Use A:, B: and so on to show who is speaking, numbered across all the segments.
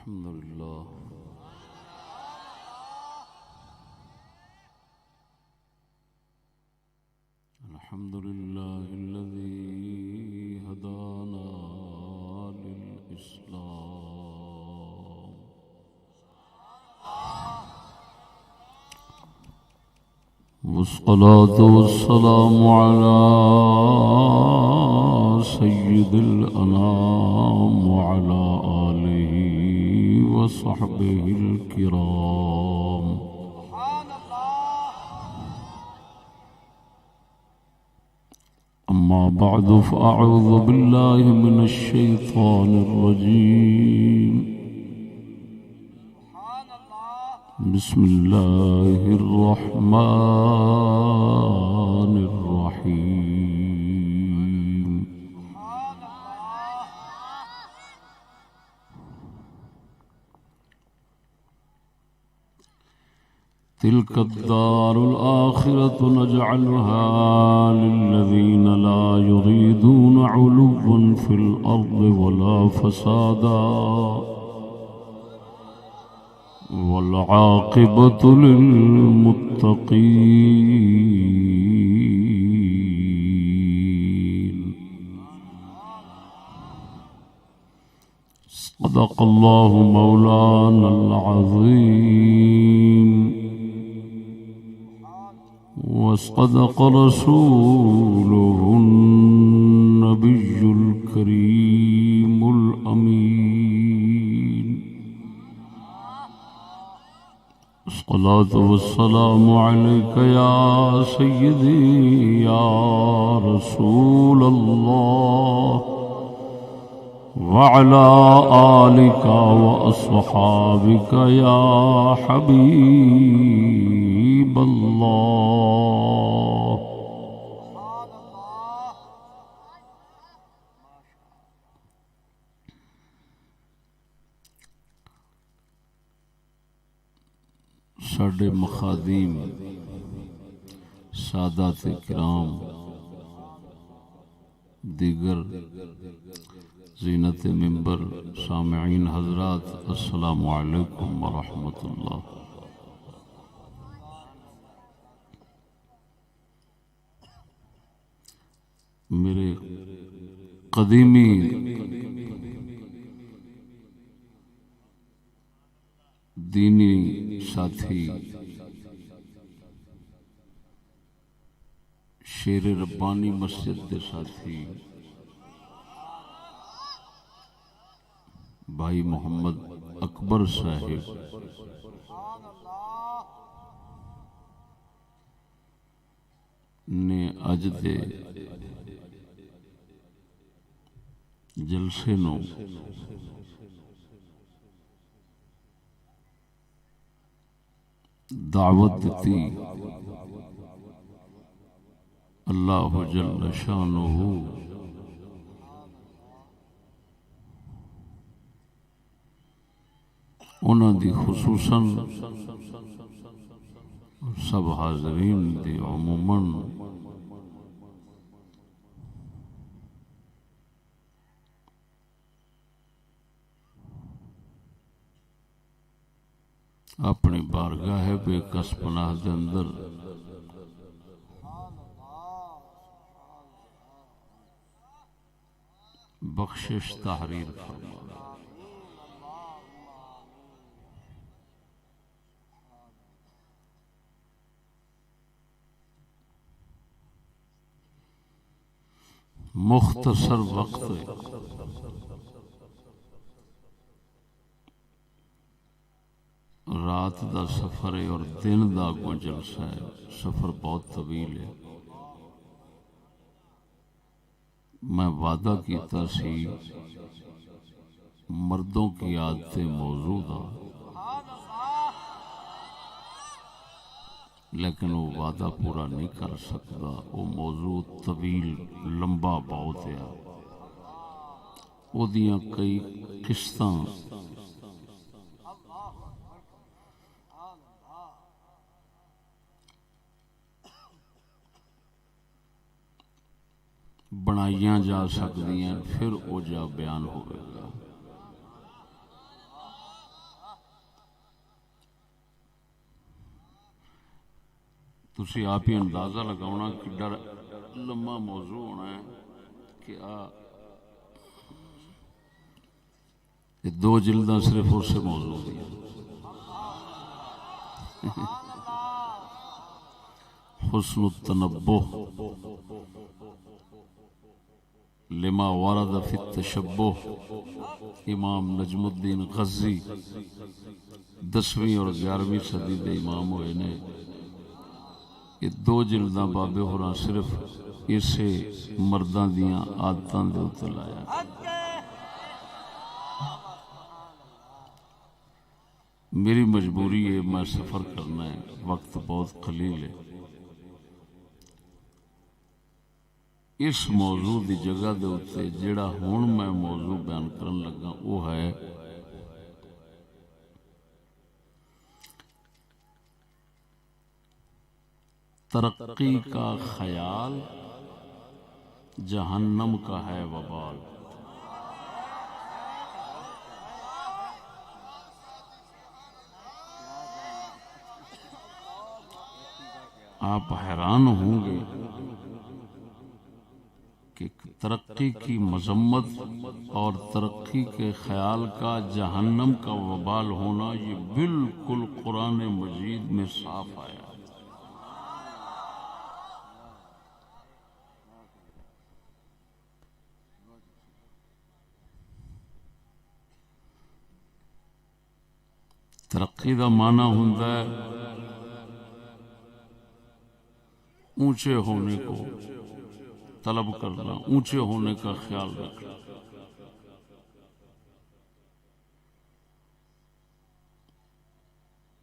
A: الحمد لله الحمد لله الذي هدانا للإسلام والصلاة والسلام على سيد الأنام وعلى آله وصحبه الكرام أما بعد فأعوذ بالله من الشيطان الرجيم بسم الله الرحمن الرحيم تلك الدار الآخرة نجعلها للذين لا يريدون علوا في الأرض ولا فسادا والعاقبة للمتقين صدق الله مولانا العظيم وصدق رسوله النبي الكريم الأمين الصلاة والسلام عليك يا سيدي يا رسول الله وعلى آلك وأصحابك يا حبيب الله ساڈے مخادیم سادات کرام دیگر زینت منبر سامعین حضرات السلام علیکم ورحمۃ اللہ۔ میرے قدیمی دینی ساتھی شیر ربانی مسجد دے ساتھی بھائی محمد اکبر صاحب نے اج دے جلسے نو دعوت دیتی۔ اللہ جل شانہ انہاں دی خصوصاً سب حاضرین دی عموماً اپنی بارگاہ بے کس پناہ دے اندر بخشش تحریر فرما۔ مختصر وقت رات دا سفر ہے اور دن دا کو جلسہ ہے، سفر بہت طویل ہے۔ میں وعدہ کیتا سی مردوں کی عادتیں موضوع دا، لیکن وہ وعدہ پورا نہیں کر سکتا۔ وہ موضوع طویل لمبا بہت ہے، وہ دیاں کئی قسطاں بنائیاں جا سکتی ہیں، پھر وہ جا بیان ہوئے گا۔ تسی آپ ہی اندازہ لگاؤنا کہ ڈر لمبا موضوع ہونا ہے کہ یہ 2 جلداں صرف اس سے موضوع دیا حسن التنبہ لما ورد فی التشبہ، امام نجم الدین غزی 10ویں اور 11ویں صدی دے امام ہوئے نے. یہ 2 جلداں بابے ہوراں صرف اسے مرداں دیاں عادتاں دے اوتے لایا. میری مجبوری ہے، میں سفر کرنا ہے، وقت بہت قلیل ہے. اس موضوع دی جگہ دے اوتے جڑا ہن میں موضوع بیان کرن لگا وہ ہے ترقی کا خیال جہنم کا ہے وبال. آپ حیران ہوں گے کہ ترقی کی مذمت اور ترقی کے خیال کا جہنم کا وبال ہونا یہ بالکل قرآن مجید میں صاف آیا. ترقی دا معنی ہوندا ہے اونچے ہونے کو طلب کرنا، اونچے ہونے کا خیال رکھنا.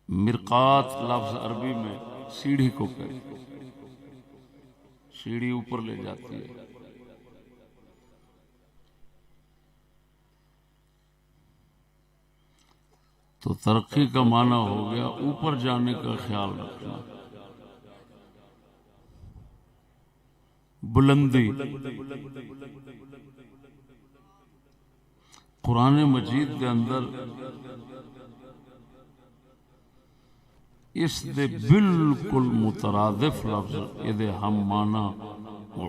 A: مرقات لفظ عربی میں سیڑھی کو کہتے، سیڑھی اوپر لے جاتی ہے. تو ترقی کا معنی ہو گیا اوپر جانے کا خیال رکھنا، بلندی. قرآن مجید کے اندر اس دے بالکل مترادف لفظ یہ ہم معنی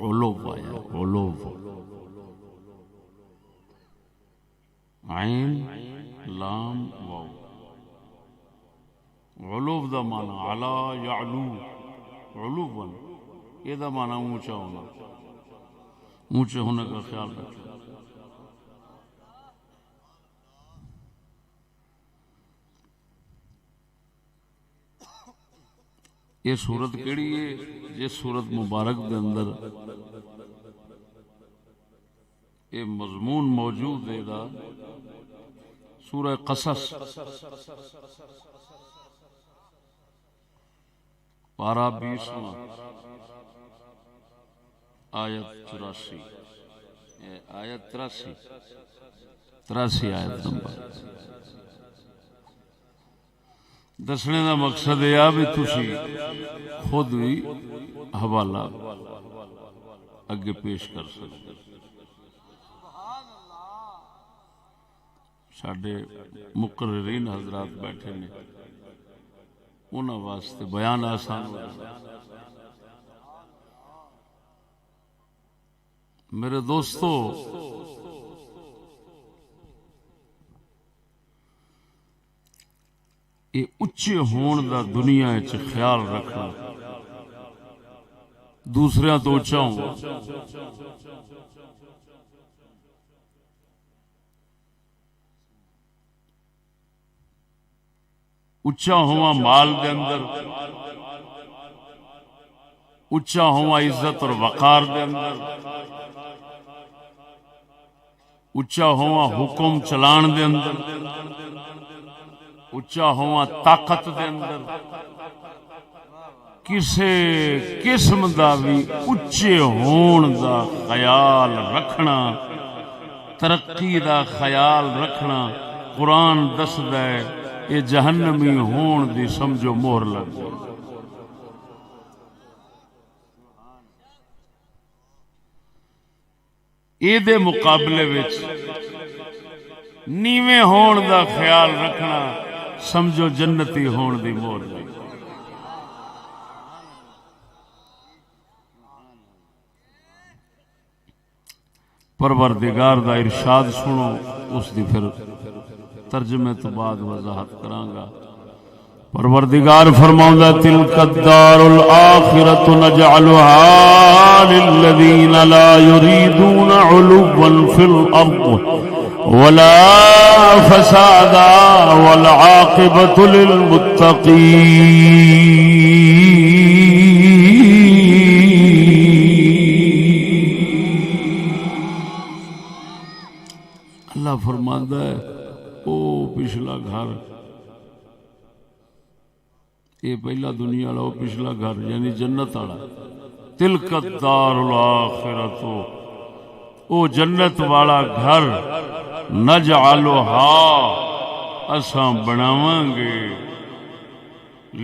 A: علو آیا. علو عین لام واو، علو دا معنی علا یعلو، علو یہ دا معنی اونچا ہونا، اونچے ہونے کا خیال رکھنا. یہ سورت کیڑی ہے؟ یہ سورت مبارک دے اندر یہ مضمون موجود ہے دا سورہ قصص پارہ 20 آیت 84، آیت 83 آیت نمبر. دسنے دا مقصد یہ بھی تسی خود بھی حوالہ اگے پیش کر سکتے. ساڈے مقررین حضرات بیٹھے نے، انہاں واسطے بیان آسان ہو جائے. میرے دوستو، یہ اچھے ہون دا دنیا وچ خیال رکھنا، دوسریاں تو اچھا ہوں. اچھا ہوا مال دے اندر، اچھا ہوا عزت اور وقار دے اندر، اچھا ہوا حکم چلان دے اندر، اچھا ہوا طاقت دے اندر. کسے قسم دا بھی اچھے ہون دا خیال رکھنا، ترقی دا خیال رکھنا، قرآن دسدا ہے یہ جہنمی ہون دی سمجھو مہر لگ جائے. اے دے مقابلے وچ نیویں ہون دا خیال رکھنا سمجھو جنتی ہون دی مہر لگ. پروردگار دا ارشاد سنو، اس دی پھر ترجمے تو بعد وضاحت کرانگا۔ پروردگار فرماؤندا تلک الدار الآخرۃ نجعلها للذین لا یریدون علوا فی الارض ولا فسادا والعاقبۃ للمتقین۔ اللہ فرماندا ہے او پچھلا گھر، یہ پہلا دنیا والا، پچھلا گھر یعنی جنت والا، تلک الدار الاخرۃ، او جنت والا گھر، نجعلھا اساں بناواں گے،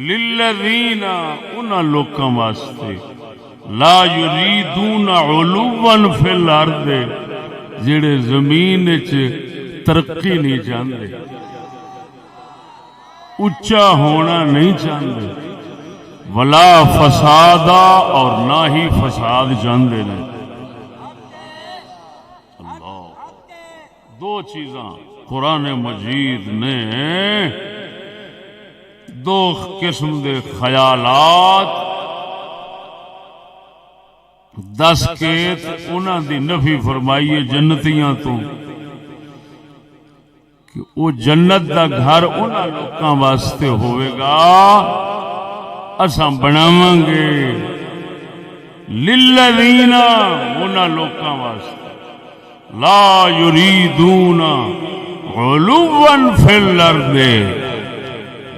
A: للذین انہاں لوکاں واسطے، لا یریدون علوا فی الارض جڑے زمین وچ ترقی نہیں چاہتے، اچا ہونا نہیں چاہتے، ولا فسادا اور نہ ہی فساد چاہتے ہیں۔ اللہ، دو چیزاں قرآن مجید نے دو قسم دے خیالات دس کے انہاں دی نفی فرمائی ہے جنتیاں تو، کہ وہ جنت دا گھر انہاں لوکاں واسطے ہوئے گا اساں بناواں گے، للذین انہاں لوکاں واسطے، لا یریدون علوا فی الارض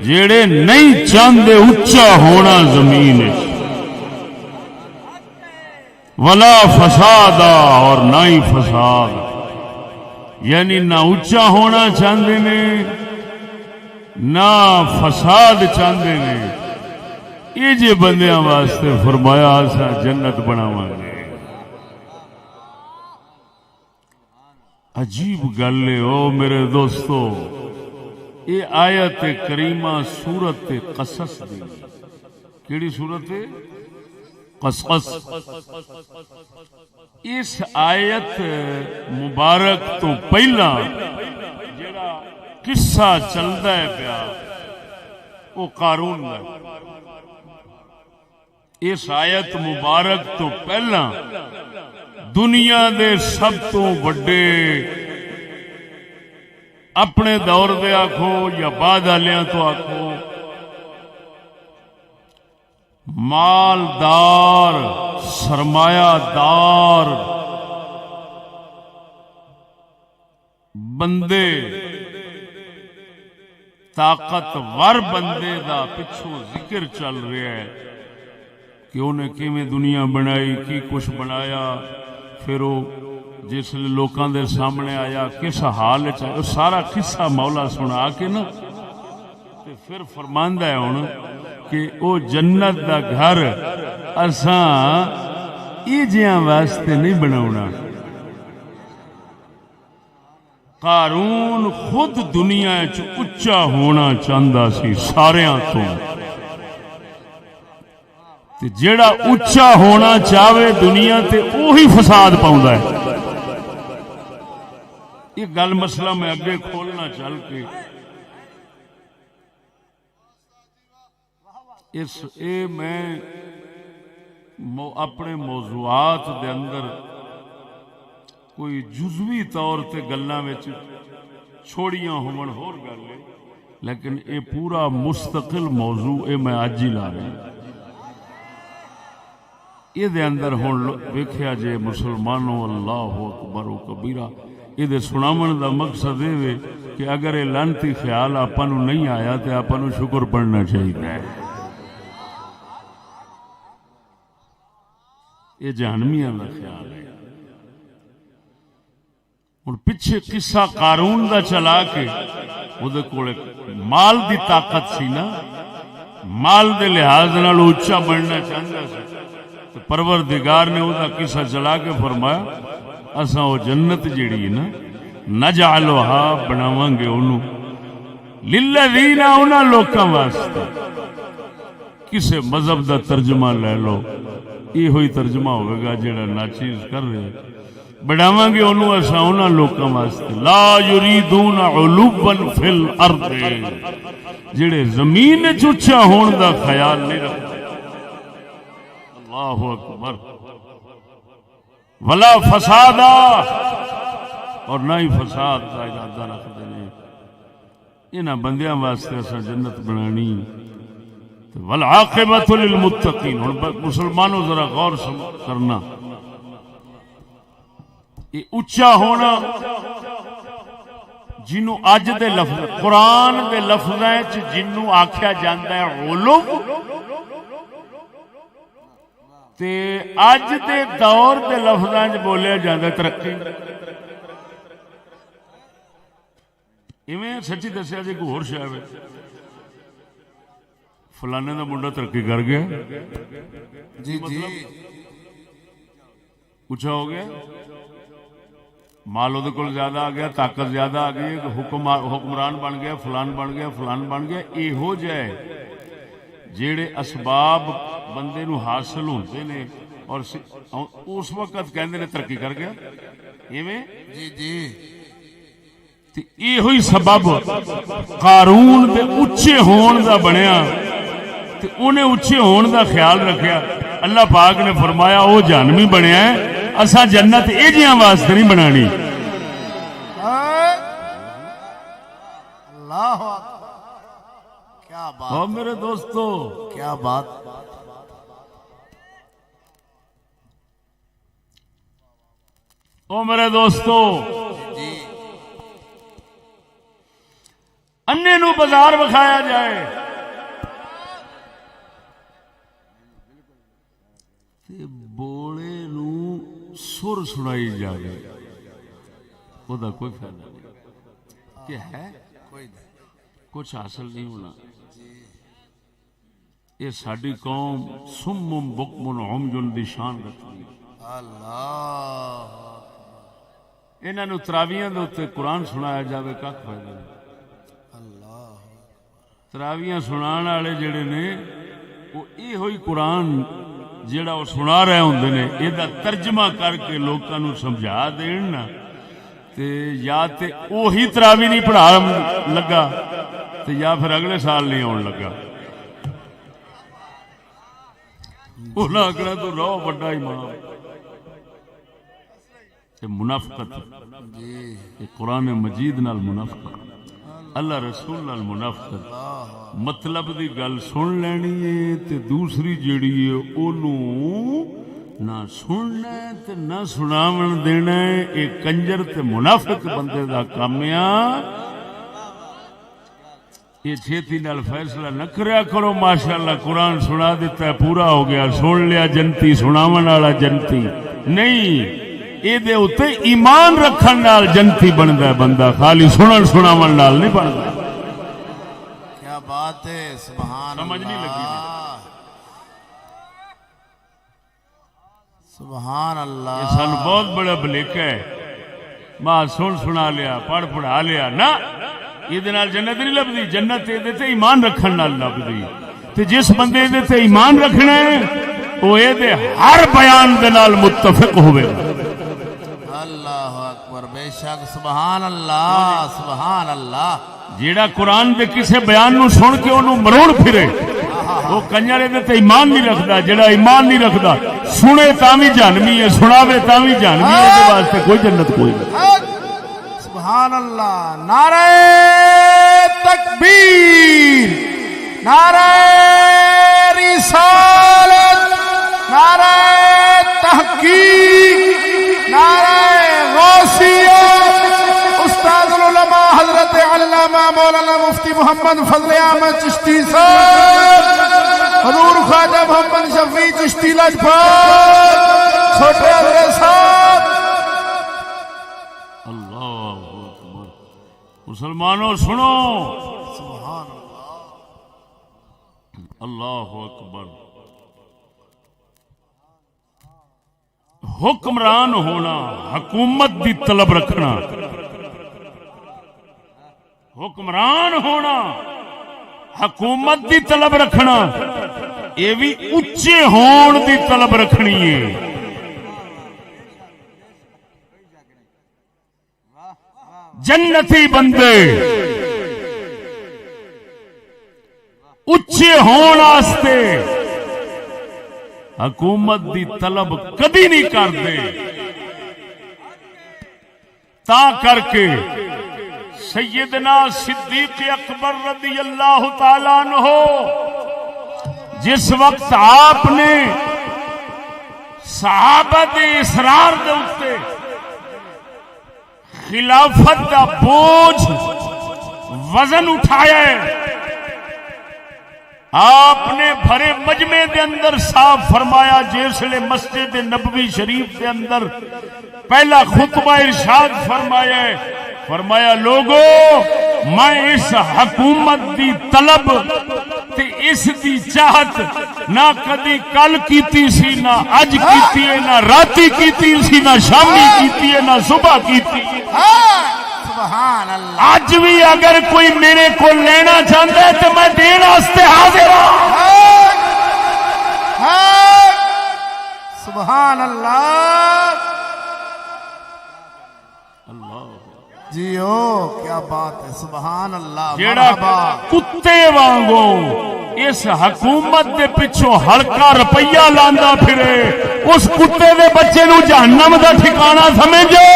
A: جڑے نہیں چاہتے اچا ہونا زمین، ولا فسادا اور نہ ہی فساد، یعنی نہ اچا ہونا چاہتے نے نہ فساد چاہتے نے۔ یہ جے بندیاں واسطے فرمایا اسا جنت بناواں گے۔ عجیب گل ہے او میرے دوستو، یہ آیت کریمہ سورت قصص دی، کیڑی سورت ہے؟ قصص۔ اس آیت مبارک تو پہلا جڑا قصہ چلتا ہے پیا وہ قارون دا، اس آیت مبارک تو پہلا دنیا دے سب تو بڑے اپنے دور دے آکھو یا بعد والیاں تو آکھو مالدار سرمایہ دار بندے، طاقتور بندے دا پچھوں ذکر چل رہا ہے کہ انہیں کیویں دنیا بنائی، کی کچھ بنایا، پھر وہ جس لوکاں دے سامنے آیا کس حال چاہے سارا قصہ مولا سنا کے نا تے پھر فرماندا ہے ہن کہ او جنت دا گھر اساں ای جیاں واسطے نہیں بناونا۔ قارون خود دنیا چ اچا ہونا چاہندا سی ساریاں تو، تے جیڑا اچا ہونا چاہے دنیا تے اوہی فساد پاؤندا ہے۔ یہ گل مسئلہ میں اگے کھولنا چل کے میں اپنے موضوعات دے اندر کوئی جزوی طور تے گلاں وچ چھوڑیاں ہون ہور گل ہے، لیکن اے پورا مستقل موضوع اے میں اج ہی لا رہا ہوں۔ یہ دے اندر ہن ویکھیا جے مسلمانوں اللہ اکبر و کبیرہ، یہ دے سناون دا مقصد ہے کہ اگر یہ لعنتی خیال آپاں نوں نہیں آیا تے آپاں نوں شکر پڑھنا چاہیے۔ یہ جہنمیاں دا خیال ہے۔ ہن پیچھے قصہ قارون دا چلا کے او دے کول مال دی طاقت سی نا، مال دے لحاظ نال اونچا بننا چاہندا سی، تے پروردگار نے او دا قصہ چلا کے فرمایا اساں او جنت جیڑی ہے نا نجعلھا بناواں گے اونوں للذین انہاں لوکاں واسطے۔ کسے مذہب دا ترجمہ لے لو، یہ ہوئی ترجمہ ہوئے گا جیڑا ناچیز کر رہے بڑھاواں گے انہوں اساں انہاں لوکاں واسطے لا یریدون علوا فی الارض جڑے زمین وچ اونچا ہون دا خیال نہیں رکھتے. اللہ اکبر. ولا فسادا اور نہ ہی فساد کا ارادہ رکھتے ہیں. انہاں بندیاں واسطے اساں جنت بنانی. والعاقبۃ للمتقین. مسلمانوں ذرا غور کرنا، یہ اچا ہونا جنوں اج دے لفظ قرآن دے لفظاں وچ جنوں آکھیا جاندا ہے علو، تے اج دے دور دے لفظاں وچ بولیا جاندا ہے ترقی. ایویں سچی دسیا جی کوئی ہور شے ہے فلانے دا منڈا ترقی کر گیا
B: جی جی
A: اچھا ہو گیا، مال وہ زیادہ آ گیا، طاقت زیادہ آ گئی، حکمران بن گیا، فلان بن گیا، فلان بن گیا. یہو جہ جڑے اسباب بندے نو حاصل ہوتے نے اور اس وقت کہندے نے ترقی کر گیا. ایویں
B: جی جی
A: یہ سبب قارون دے اچے ہون دا بنیا تے انہیں اچے ہون دا خیال رکھیا. اللہ پاک نے فرمایا وہ جہنمی بنیا ہے، اساں جنت اے جیاں واسطے نہیں بنانی.
B: اللہ کیا بات
A: اور میرے دوستو
B: کیا بات.
A: او میرے دوستو
B: جی
A: انے نو بازار وکھایا جائے تے بولے نو سر سنائی جائے، وہ دا کوئی فائدہ نہیں. کیا ہے
B: کوئی نہیں.
A: کچھ حاصل نہیں ہونا. یہ ساری قوم سم بکم عمج دی شان رکھتی.
B: اللہ
A: انہاں نو تراویحاں دے اوتے قرآن سنایا جاوے کھ فائدہ نہیں. تراویحاں سنان والے جڑے نے وہ یہ ہوئی قرآن جڑا وہ سنا رہے ہوندے نے یہ ترجمہ کر کے لوکاں نو سمجھا دین نا، تے یا تے وہی تراویح نہیں پڑھا لگا تے یا پھر اگلے سال نہیں آن لگا. انہاں آکھنا تو رہو بڑا امام. یہ منافقت یہ قرآن مجید نال منافقت، اللہ رسول نال منافقت. مطلب دی گل سن لینی ہے تے دوسری جیڑی ہے اونوں نہ سننا ہے تے نہ سناون دینا ہے. اے کنجر تے منافق بندے دا کام ہے. یہ چھیتی نال فیصلہ نہ کریا کرو ماشاءاللہ قرآن سنا دیتا ہے پورا ہو گیا سن لیا جنتی، سناون والا جنتی نہیں. یہ دے اوتے ایمان رکھن نال جنتی بندا ہے بندہ، خالی سنن سناون نال نہیں بندا.
B: کیا بات ہے. سبحان
A: سمجھ نہیں لگی
B: سبحان اللہ.
A: یہ سانو بہت بڑا بھلیکا ہے. ماں سن سنا لیا، پڑھ پڑھا لیا نا، یہ جنت نہیں لبدی. جنت یہ ایمان رکھن نال لبدی. تے جس بندے تے ایمان رکھنا ہے وہ یہ ہر بیان دے نال متفق ہوئے.
B: اللہ اکبر. بے شک. سبحان اللہ سبحان اللہ.
A: جیڑا قرآن دے کسے بیان نو سن کے انہوں مروڑ پھرے وہ کنجر تے ایمان نہیں رکھدا. جیڑا ایمان نہیں رکھدا سنے تاوی جہنمی ہے، سناوے تاوی جہنمی ہے. دے واسطے کوئی جنت کوئی نہیں.
B: سبحان اللہ. نعرہ تکبیر، نعرہ رسالت، نعرہ تحقیق، نعرہ غوثیہ. استاد العلماء حضرت علامہ مولانا مفتی محمد فضل احمد چشتی صاحب، حضور خواجہ محمد شفیع چشتی لاجپت چھوٹے حضرت صاحب.
A: اللہ اکبر. مسلمانوں سنو،
B: سبحان
A: اللہ اکبر. حکمران ہونا، حکومت دی طلب رکھنا، حکمران ہونا، حکومت دی طلب رکھنا، یہ بھی اچے ہون دی طلب رکھنی ہے. جنتی بندے اچے ہون واسطے حکومت دی طلب کدی نہیں کرتے، تا کر کے سیدنا صدیق اکبر رضی اللہ تعالی عنہ جس وقت آپ نے صحابہ دے اصرار دے اتے خلافت دا بوجھ وزن اٹھایا ہے، آپ نے بھرے مجمع دے اندر صاف فرمایا، جسلے مسجد نبوی شریف دے اندر پہلا خطبہ ارشاد فرمایا ہے، فرمایا لوگو میں اس حکومت دی طلب تے اس دی چاہت نہ کدی کل کیتی سی، نہ اج کیتی ہے، نہ راتی کیتی سی، نہ شامی کیتی ہے، نہ صبح کیتی ہے۔
B: سبحان اللہ۔
A: اج بھی اگر کوئی میرے کو لینا چاہتا ہے تو میں دین واسطے حاضر ہوں۔
B: سبحان اللہ۔ جیو کیا بات ہے، سبحان اللہ۔
A: جیڑا کتے وانگوں اس حکومت دے پچھوں ہلکا روپیہ لاندا پھرے، اس کتے دے بچے نو جہنم دا ٹھکانہ سمجھو۔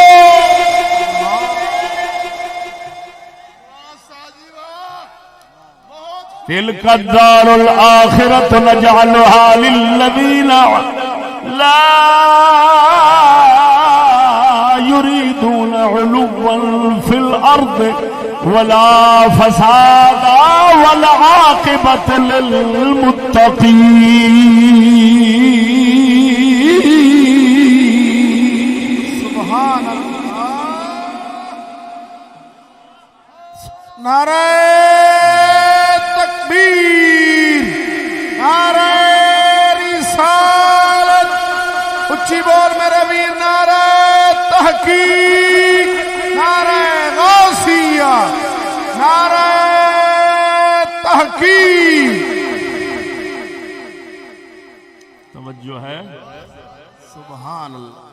A: تلک الدار الآخرۃ نجعلها للذین لا يريدون علوا في الأرض ولا فسادا والعاقبة للمتقين۔
B: سبحان اللہ۔ نعرہ تکبیر، نعرہ رسالت، اچھی بول میرے ویر، نعرہ تحقیق، نعرہ غوثیہ، نعرہ تحقیق۔
A: توجہ ہے،
B: سبحان اللہ۔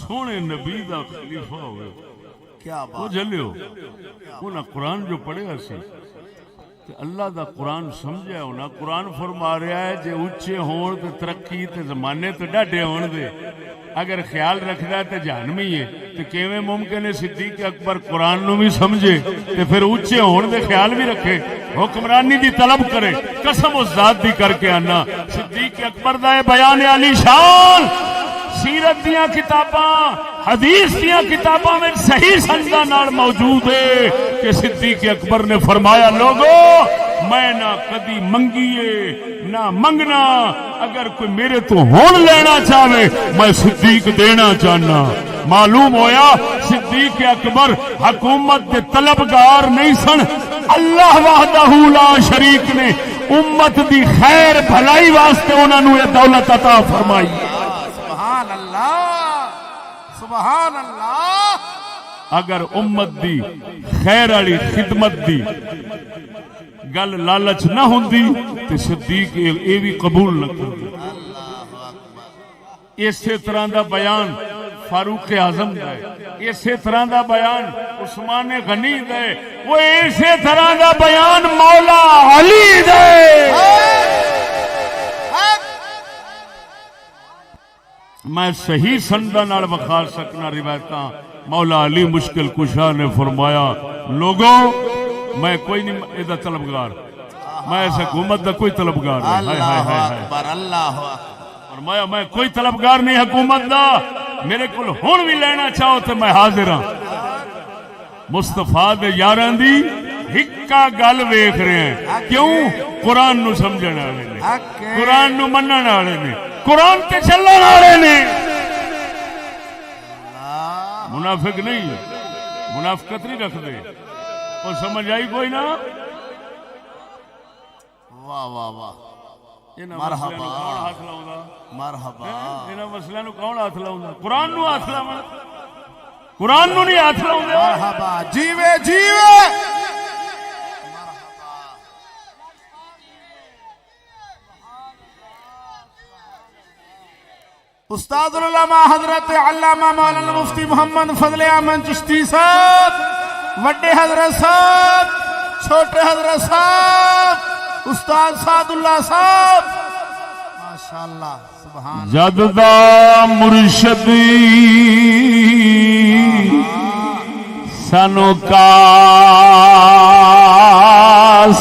A: سونے نبی دا خلیفہ ہوئے،
B: کیا
A: وہ
B: بات۔
A: جلیو انہاں قرآن جو پڑھیا سی کہ اللہ دا قرآن سمجھا ہونا، قرآن فرما رہا ہے جے اچھے ہون تے ترقی تے زمانے تے ڈاڈے ہون دے، اگر خیال رکھدا ہے تے جہنمی ہے، تے کیویں ممکن ہے صدیق اکبر قرآن نو بھی سمجھے تے پھر اچھے ہون دے خیال بھی رکھے، حکمرانی دی طلب کرے؟ قسم اس ذات دی کر کے آنا، صدیق اکبر دا اے بیان علی شان سیرت دیاں کتاباں، حدیث دیاں کتاباں میں صحیح سنداں نال موجود ہے کہ صدیق اکبر نے فرمایا لوگو میں نہ کدی منگیے نہ منگنا، اگر کوئی میرے تو ہون لینا چاہے میں صدیق دینا چاہنا۔ معلوم ہویا صدیق اکبر حکومت دے طلبگار نہیں سن، اللہ وحدہ لا شریک نے امت دی خیر بھلائی واسطے انہاں نوں یہ دولت عطا فرمائی۔
B: سبحان اللہ، سبحان اللہ۔
A: اگر امت دی خیر والی خدمت دی گل لالچ نہ ہوندی تے صدیق اے بھی قبول نہ کردا۔ اسی طرح دا بیان فاروق اعظم دا ہے، اسی طرح دا بیان عثمان غنی دا ہے، وہ اسی طرح دا بیان مولا علی دا ہے۔ میں صحیح سنداں نال بخار سکنا روایتاں، مولا علی مشکل کشا نے فرمایا لوگوں میں کوئی نہیں ادا طلبگار، میں اس حکومت دا کوئی طلبگار نہیں۔
B: اللہ اکبر، اللہ
A: فرمایا میں کوئی طلبگار نہیں حکومت دا، میرے کول ہن بھی لینا چاہو تو میں حاضر ہاں۔ مصطفیٰ دے یاراں دی ہکا گل ویکھ رہے ہیں، کیوں؟ قرآن نو سمجھن والے نے، قرآن نو منن والے نے، قرآن تے چلن والے نے۔ منافق نہیں، منافقت نہیں رکھ دے۔ اور سمجھ آئی کوئی نہ؟
B: واہ واہ واہ،
A: مرحبا
B: مرحبا۔
A: انہاں مسئلے نو کون ہاتھ لاؤندا؟ قرآن نو ہاتھ لاونا، قرآن نو نہیں ہاتھ لاؤندے۔
B: مرحبا، جیوے جیوے۔ استاد العلماء حضرت علامہ مولانا مفتی محمد فضل احمد چشتی صاحب، وڈے حضرت صاحب، چھوٹے حضرت صاحب، استاد سعد اللہ صاحب، ماشاءاللہ سبحان
A: جد دا مرشدی سانو کا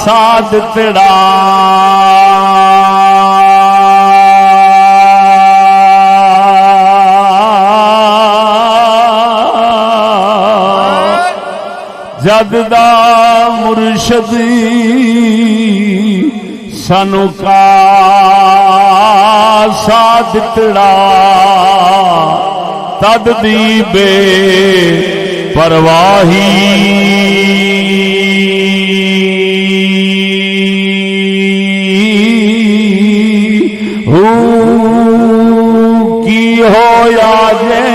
A: ساتھ تڑا جد دا مرشدی سانو کا ساتھ تڑا تد دی بے پرواہی کی ہویا جے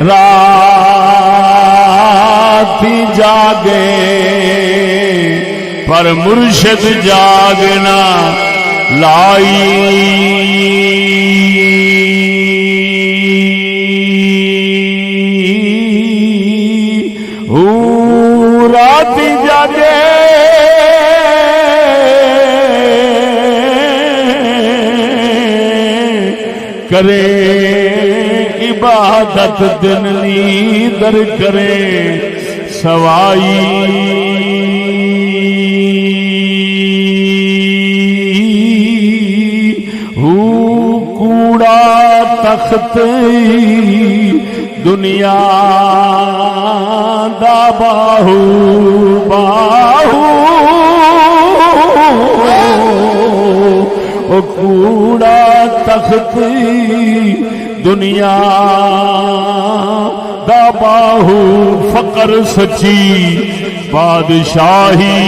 A: رات جاگے پر مرشد جاگنا لائی رات جاگے کرے عبادت دن نیدر کرے سوائی کوڑا تخت دنیا دا باہو باہو او کوڑا تخت دنیا دا باہو فقر سچی بادشاہی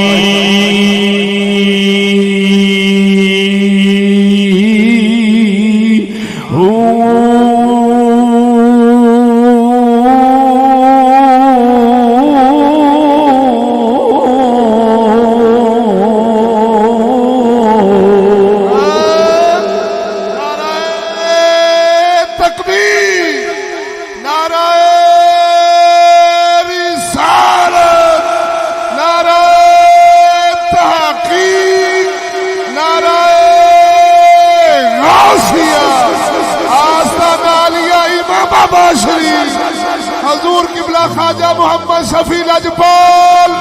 B: حضور قبلہ خواجہ محمد شفیع لجپال،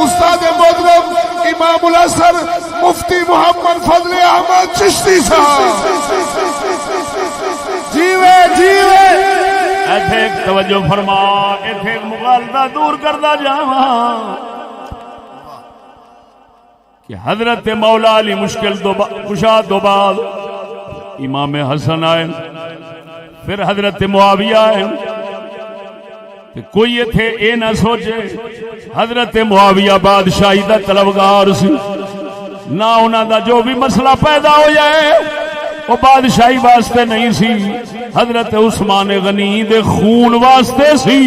B: استاد محترم امام الحسن مفتی محمد فضل احمد چشتی صاحب، جیوے جیوے
A: ایتھے ایک توجہ فرما، ایتھے ایک مغالطہ دور کردہ جاواں کہ حضرت مولا علی مشکل کشا دو بعد امام حسن آئے، پھر حضرت معاویہ آئے، کہ کوئی تھے اے نہ سوچے حضرت معاویہ بادشاہی دا طلبگار سی، نہ انہاں دا جو بھی مسئلہ پیدا ہو جائے وہ بادشاہی واسطے نہیں سی، حضرت عثمان غنی دے خون واسطے سی،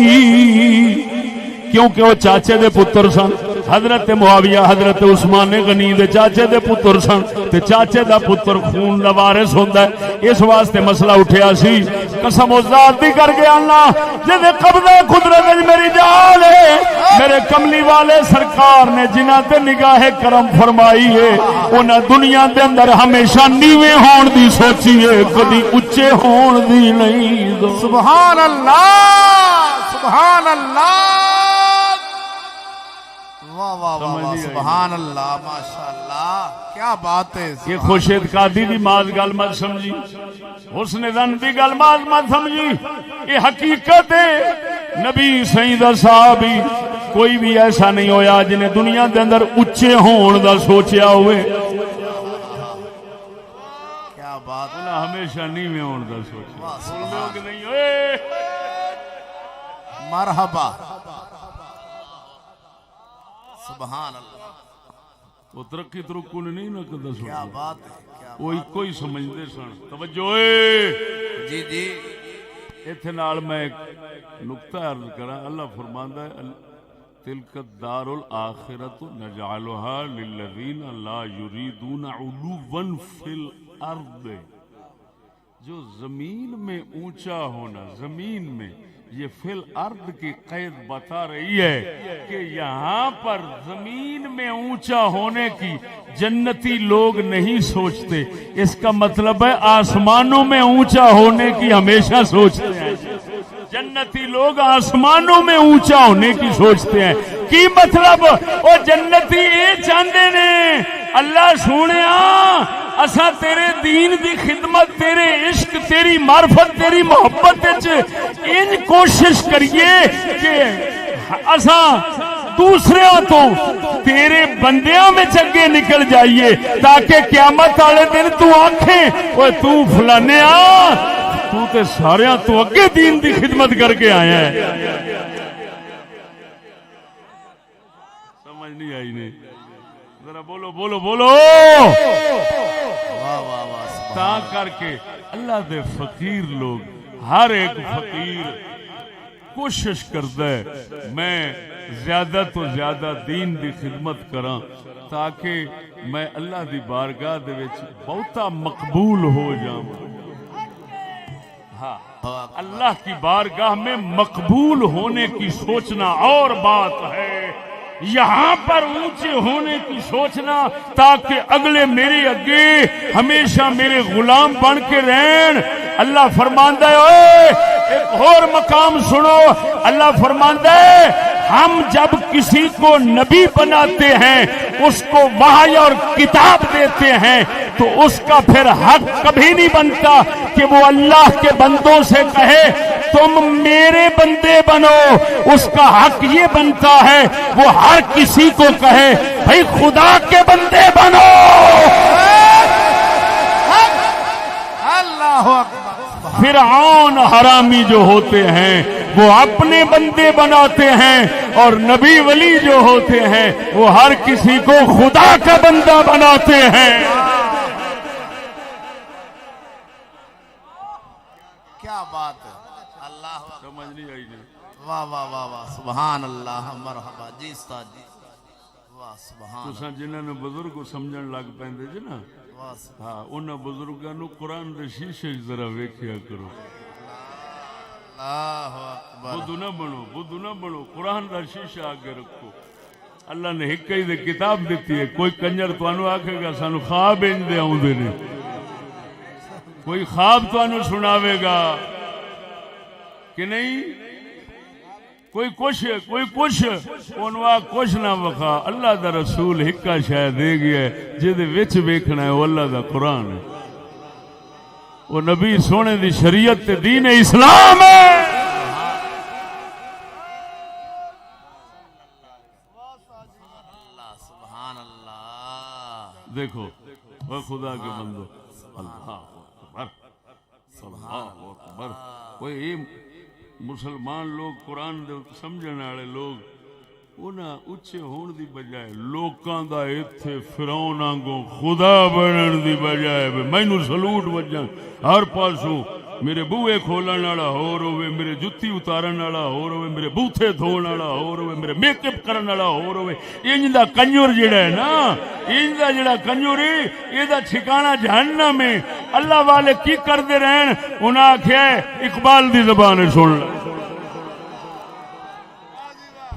A: کیونکہ وہ چاچے دے پتر سن۔ حضرت معاویہ حضرت عثمان غنی دے چاچے دے پتر سن، تے چاچے دا پتر خون دا وارث ہوندا ہے، اس واسطے مسئلہ اٹھیا سی۔ قسم و ذات دی کر کے اللہ جے قبضہ قدرت میری جان ہے، میرے کملی والے سرکار نے جنہاں تے نگاہ کرم فرمائی ہے انہاں دنیا دے اندر ہمیشہ نیویں ہون دی سوچی ہے، کبھی اونچے ہون دی نہیں۔
B: سبحان اللہ سبحان اللہ، واہ واہ واہ، سبحان اللہ، ماشاءاللہ، کیا بات ہے۔
A: یہ خوش اعتقادی دی ماز گل مت سمجھی، حسن ظن دی گل ماز مت سمجھی، یہ حقیقت ہے۔ نبی سیدہ صحابی کوئی بھی ایسا نہیں ہویا جنہیں دنیا دے اندر اچھے ہون دا سوچیا ہوئے،
B: کیا بات،
A: انہاں ہمیشہ نیویں ہون دا سوچیا۔ سن لو کہ نہیں ہوئے؟
B: مرحبا، سبحان اللہ،
A: وہ ترقی ترقو نے نہیں نہ کدہ سوچیا،
B: کیا بات ہے،
A: وہ کوئی سمجھدے سن۔ توجہ اے
B: جی جی،
A: ایتھے نال میں ایک نقطہ عرض کرا، اللہ فرماندا ہے تلک الدار الآخرۃ نجعلها للذین لا یریدون علوا فی الارض، جو زمین میں اونچا ہونا، زمین میں یہ فی الارض کی قید بتا رہی ہے کہ یہاں پر زمین میں اونچا ہونے کی جنتی لوگ نہیں سوچتے، اس کا مطلب ہے آسمانوں میں اونچا ہونے کی ہمیشہ سوچتے ہیں۔ جنتی لوگ آسمانوں میں اونچا ہونے کی سوچتے ہیں، کی مطلب وہ جنتی یہ چاہتے نے اللہ سونیا اسا تیرے دین دی خدمت، تیرے عشق، تیری معرفت، تیری محبت ان کوشش کریے کہ اسا دوسرے تو تیرے بندیاں میں چنگے نکل جائیے، تاکہ قیامت والے دن تو آکھیں اوے تو فلانے تو تے ساریاں تو اگے دین دی خدمت کر کے آیا ہے۔ سمجھ نہیں آئی نہیں؟ ذرا بولو بولو بولو۔ تا کر کے اللہ دے فقیر لوگ، ہر ایک فقیر کوشش کرتا ہے میں زیادہ تو زیادہ دین دی خدمت کراں تاکہ میں اللہ دی بارگاہ دے وچ بہتا مقبول ہو جاواں۔ ہاں، اللہ کی بارگاہ میں مقبول ہونے کی سوچنا اور بات ہے، یہاں پر اونچے ہونے کی سوچنا تاکہ اگلے میرے اگے ہمیشہ میرے غلام بن کے رہن۔ اللہ فرماندا ہے ایک اور مقام سنو، اللہ فرماندا ہے ہم جب کسی کو نبی بناتے ہیں، اس کو وحی اور کتاب دیتے ہیں، تو اس کا پھر حق کبھی نہیں بنتا کہ وہ اللہ کے بندوں سے کہے تم میرے بندے بنو۔ اس کا حق یہ بنتا ہے وہ ہر کسی کو کہے بھائی خدا کے بندے بنو۔
B: اللہ اکبر۔
A: فرعون حرامی جو ہوتے ہیں وہ اپنے بندے بناتے ہیں، اور نبی ولی جو ہوتے ہیں وہ ہر کسی کو خدا کا بندہ بناتے ہیں۔
B: کیا بات ہے، اللہ
A: سمجھ نہیں آئی نہیں؟
B: واہ واہ واہ واہ، سبحان اللہ، مرحبا جی استاد جی، واہ سبحان
A: تساں جنہاں نے بزرگ کو سمجھن لگ پیندے جی نا،
B: اللہ،
A: ہاں انہاں بزرگاں نو قرآن دے شیشے ذرا ویکھیا کرو۔
B: اللہ اکبر۔
A: بدھو نہ بنو، بدھو نہ بنو، قرآن دا شیشہ آگے رکھو۔ اللہ نے ایک ہی دے کتاب دیتی ہے، کوئی کنجر تانوں آکھے گا سانو خواب انج دے آوندے نے، کوئی خواب تانوں سناوے گا کہ نہیں، کوئی کچھ انواع کچھ نہ وکھا۔ اللہ دا رسول ہکا شے دے گیا ہے جدے وچ ویکھنا ہے وہ اللہ دا قرآن ہے، وہ نبی سونے دی شریعت تے دین اسلام ہے۔
B: اللہ سبحان اللہ۔
A: دیکھو وہ خدا کے بندو، اللہ اکبر، اللہ اکبر۔ کوئی مسلمان لوگ قرآن دے سمجھن والے لوگ انہاں اچھے ہون دی بجائے لوکاں دا ایتھے فرعون وانگوں خدا بنن دی بجائے مینوں سلوٹ وجن ہر پاسوں، میرے بوئے کھولن والا ہور ہوے، میرے جُتی اتارن والا ہور ہوے، میرے بوتھے دھون والا ہور ہوے، میرے میک اپ کرن والا ہور ہوے۔ انج دا کنجر جڑا ہے نا، انج دا جڑا کنجر ہے اے دا ٹھکانہ جہنم ہے۔ اللہ والے کی کردے رہن، انہاں آکھیا اقبال دی زبان سن لے،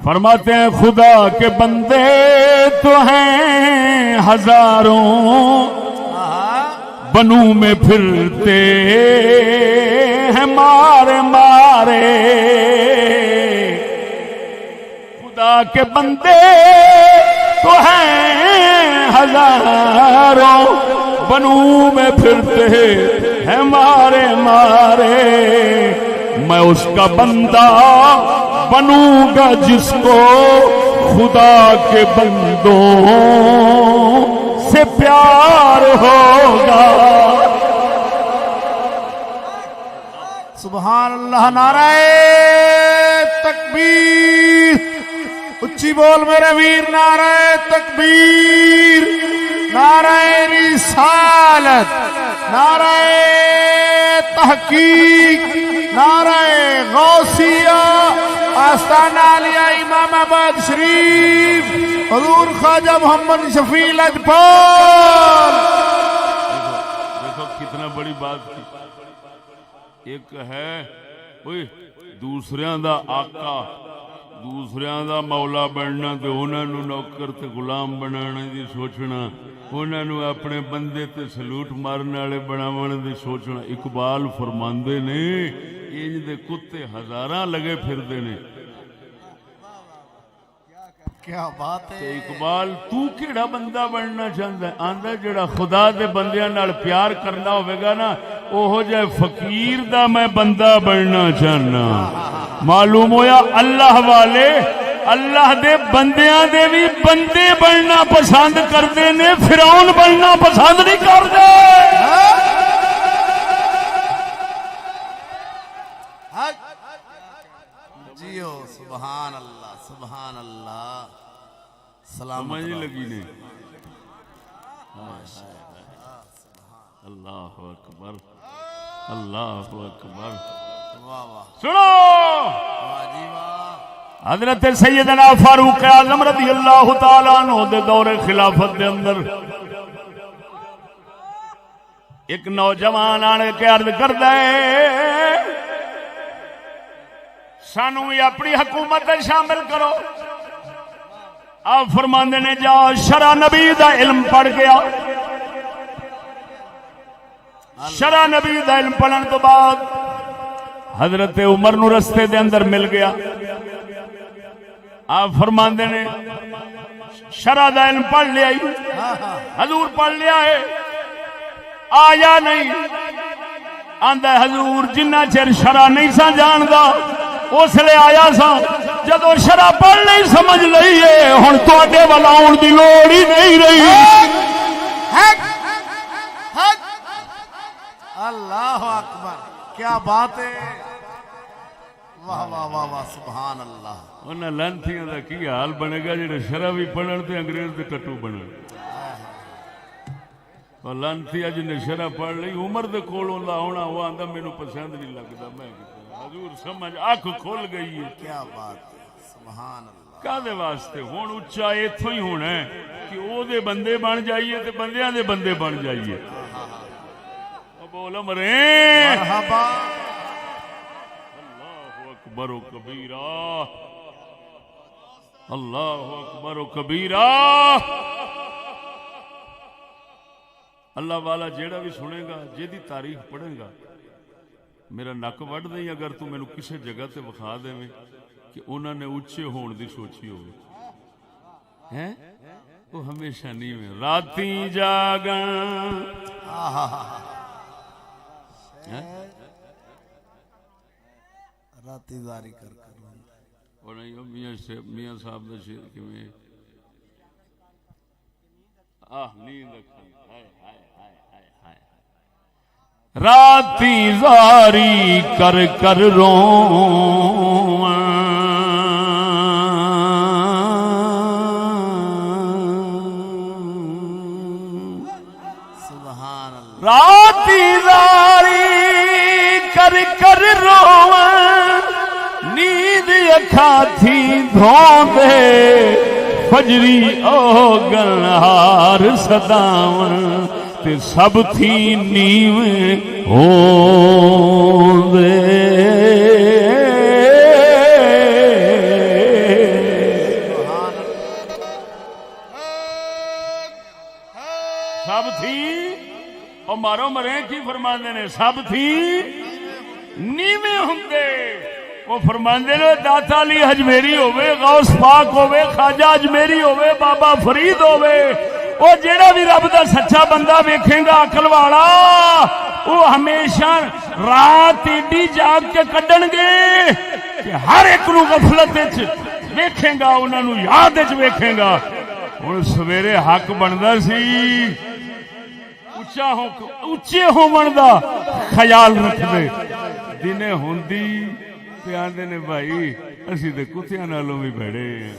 A: فرماتے ہیں خدا کے بندے تو ہیں ہزاروں، بنو میں پھرتے ہیں مارے مارے۔ خدا کے بندے تو ہیں ہزاروں، بنو میں پھرتے ہیں مارے مارے۔ میں اس کا بندہ بنوں گا جس کو خدا کے بندوں سے پیار ہوگا۔
B: سبحان اللہ، نعرہ تکبیر، اچھی بول میرے ویر، نعرہ تکبیر، نعرہ رسالت، نعرہ تحقیق، نعرہ غوثیہ، آستانہ علیہ امام آباد شریف، حضور خواجہ محمد شفیع لجپال۔
A: دیکھو کتنا بڑی بات کی، ایک ہے اوئے دوسریاں دا آقا دوسریاں دا مولا بننا تے انہاں نو نوکر تے غلام بنانے دی سوچنا انہاں نو اپنے بندے تے سلوٹ مارن والے بناون دی سوچنا اقبال فرماندے نے انج دے کتے ہزاراں لگے پھردے نے
B: کیا بات ہے
A: اقبال تو کیڑا بندہ بننا چاہتا ہے آندا جڑا خدا دے بندیاں نال پیار کرنا ہوے گا نا اوہو جے فقیر دا میں بندہ بننا چاہنا معلوم ہویا اللہ والے اللہ دے بندیاں دے بھی بندے بننا پسند کردے نے فرعون بننا پسند نہیں کردے
B: جیو سبحان اللہ سبحان اللہ سلام
A: سمجھ لگی نے اللہ اکبر اللہ اکبر
B: واہ واہ
A: سنو
B: واہ جی واہ
A: حضرت سیدنا فاروق اعظم رضی اللہ تعالی عنہ دے دور خلافت دے اندر ایک نوجوان آن کے عرض کردا ہے سانو بھی اپنی حکومت شامل کرو آپ فرماندے نے جا شرع نبی دا علم پڑھ گیا شرع نبی دا علم پڑھن تو بعد حضرت عمر نو رستے دے اندر مل گیا آپ فرماندے نے شرع دا علم پڑھ لیا حضور پڑھ لیا ہے آیا نہیں آندا حضور جنہ چر شرع نہیں سا جاندا اس لیے آیا سا جدو شرع پڑھ نہیں سمجھ لئی ہے ہن تواڈے ول آਉਣ دی لوڑ ہی نہیں رہی
B: اللہ اکبر کیا بات ہے واہ واہ واہ واہ سبحان اللہ
A: انہاں لانتیاں دا کی حال بنے گا جڑے شرع بھی پڑھن تے انگریز دے ٹٹو بنن اور لانتیا جن نے شرع پڑھ لئی عمر دے کولوں دا ہونا وہ آندا مینوں پسند نہیں لگدا میں حضور سمجھ آنکھ کھل گئی ہے
B: کیا بات ہے سبحان اللہ
A: کادے واسطے ہن اونچا ایتھوں ہی ہونا ہے کہ او دے بندے بن جائیے تے بندیاں دے بندے بن جائیے بول مرے
B: مرحبا
A: اللہ اکبر و کبیرہ اللہ اکبر و کبیرہ اللہ والا جیڑا بھی سنے گا جیدی تاریخ پڑھے گا میرا نک وڈ نہیں اگر تو مینوں کسے جگہ تے وکھا دیویں کہ انہاں نے اونچے ہون دی سوچی ہوے ہیں وہ ہمیشہ نہیں میں راتی جاگن
B: راتی داری کر
A: اور نہیں میاں صاحب دا شعر کیویں نیند اکھاں راتی زاری کر کر روواں
B: سبحان اللہ
A: راتی زاری کر کر روواں نیند اکھاں تھی دھوندے فجری او گلہار صداواں تے سب تھی نیویں ہوندے سب تھی او مارو مرے کی فرماندے نے سب تھی نیویں ہوندے وہ فرماندے نے داتا علی اجمیری ہوے غوث پاک ہوے خواجہ اجمیری ہوے بابا فرید ہوے وہ جیڑا بھی رب دا سچا بندہ ویکھے گا عقل والا وہ ہمیشہ رات ایڈی جاگ کے کڈن گے کہ ہر ایک نو غفلت وچ ویکھے گا انہاں نو یاد وچ ویکھے گا ہن سویرے حق بندا سی اچے ہون دا خیال رکھ دے دنے ہوندی تے آندے نے بھائی اسی تے کتیاں نالوں بھی بڑے ہیں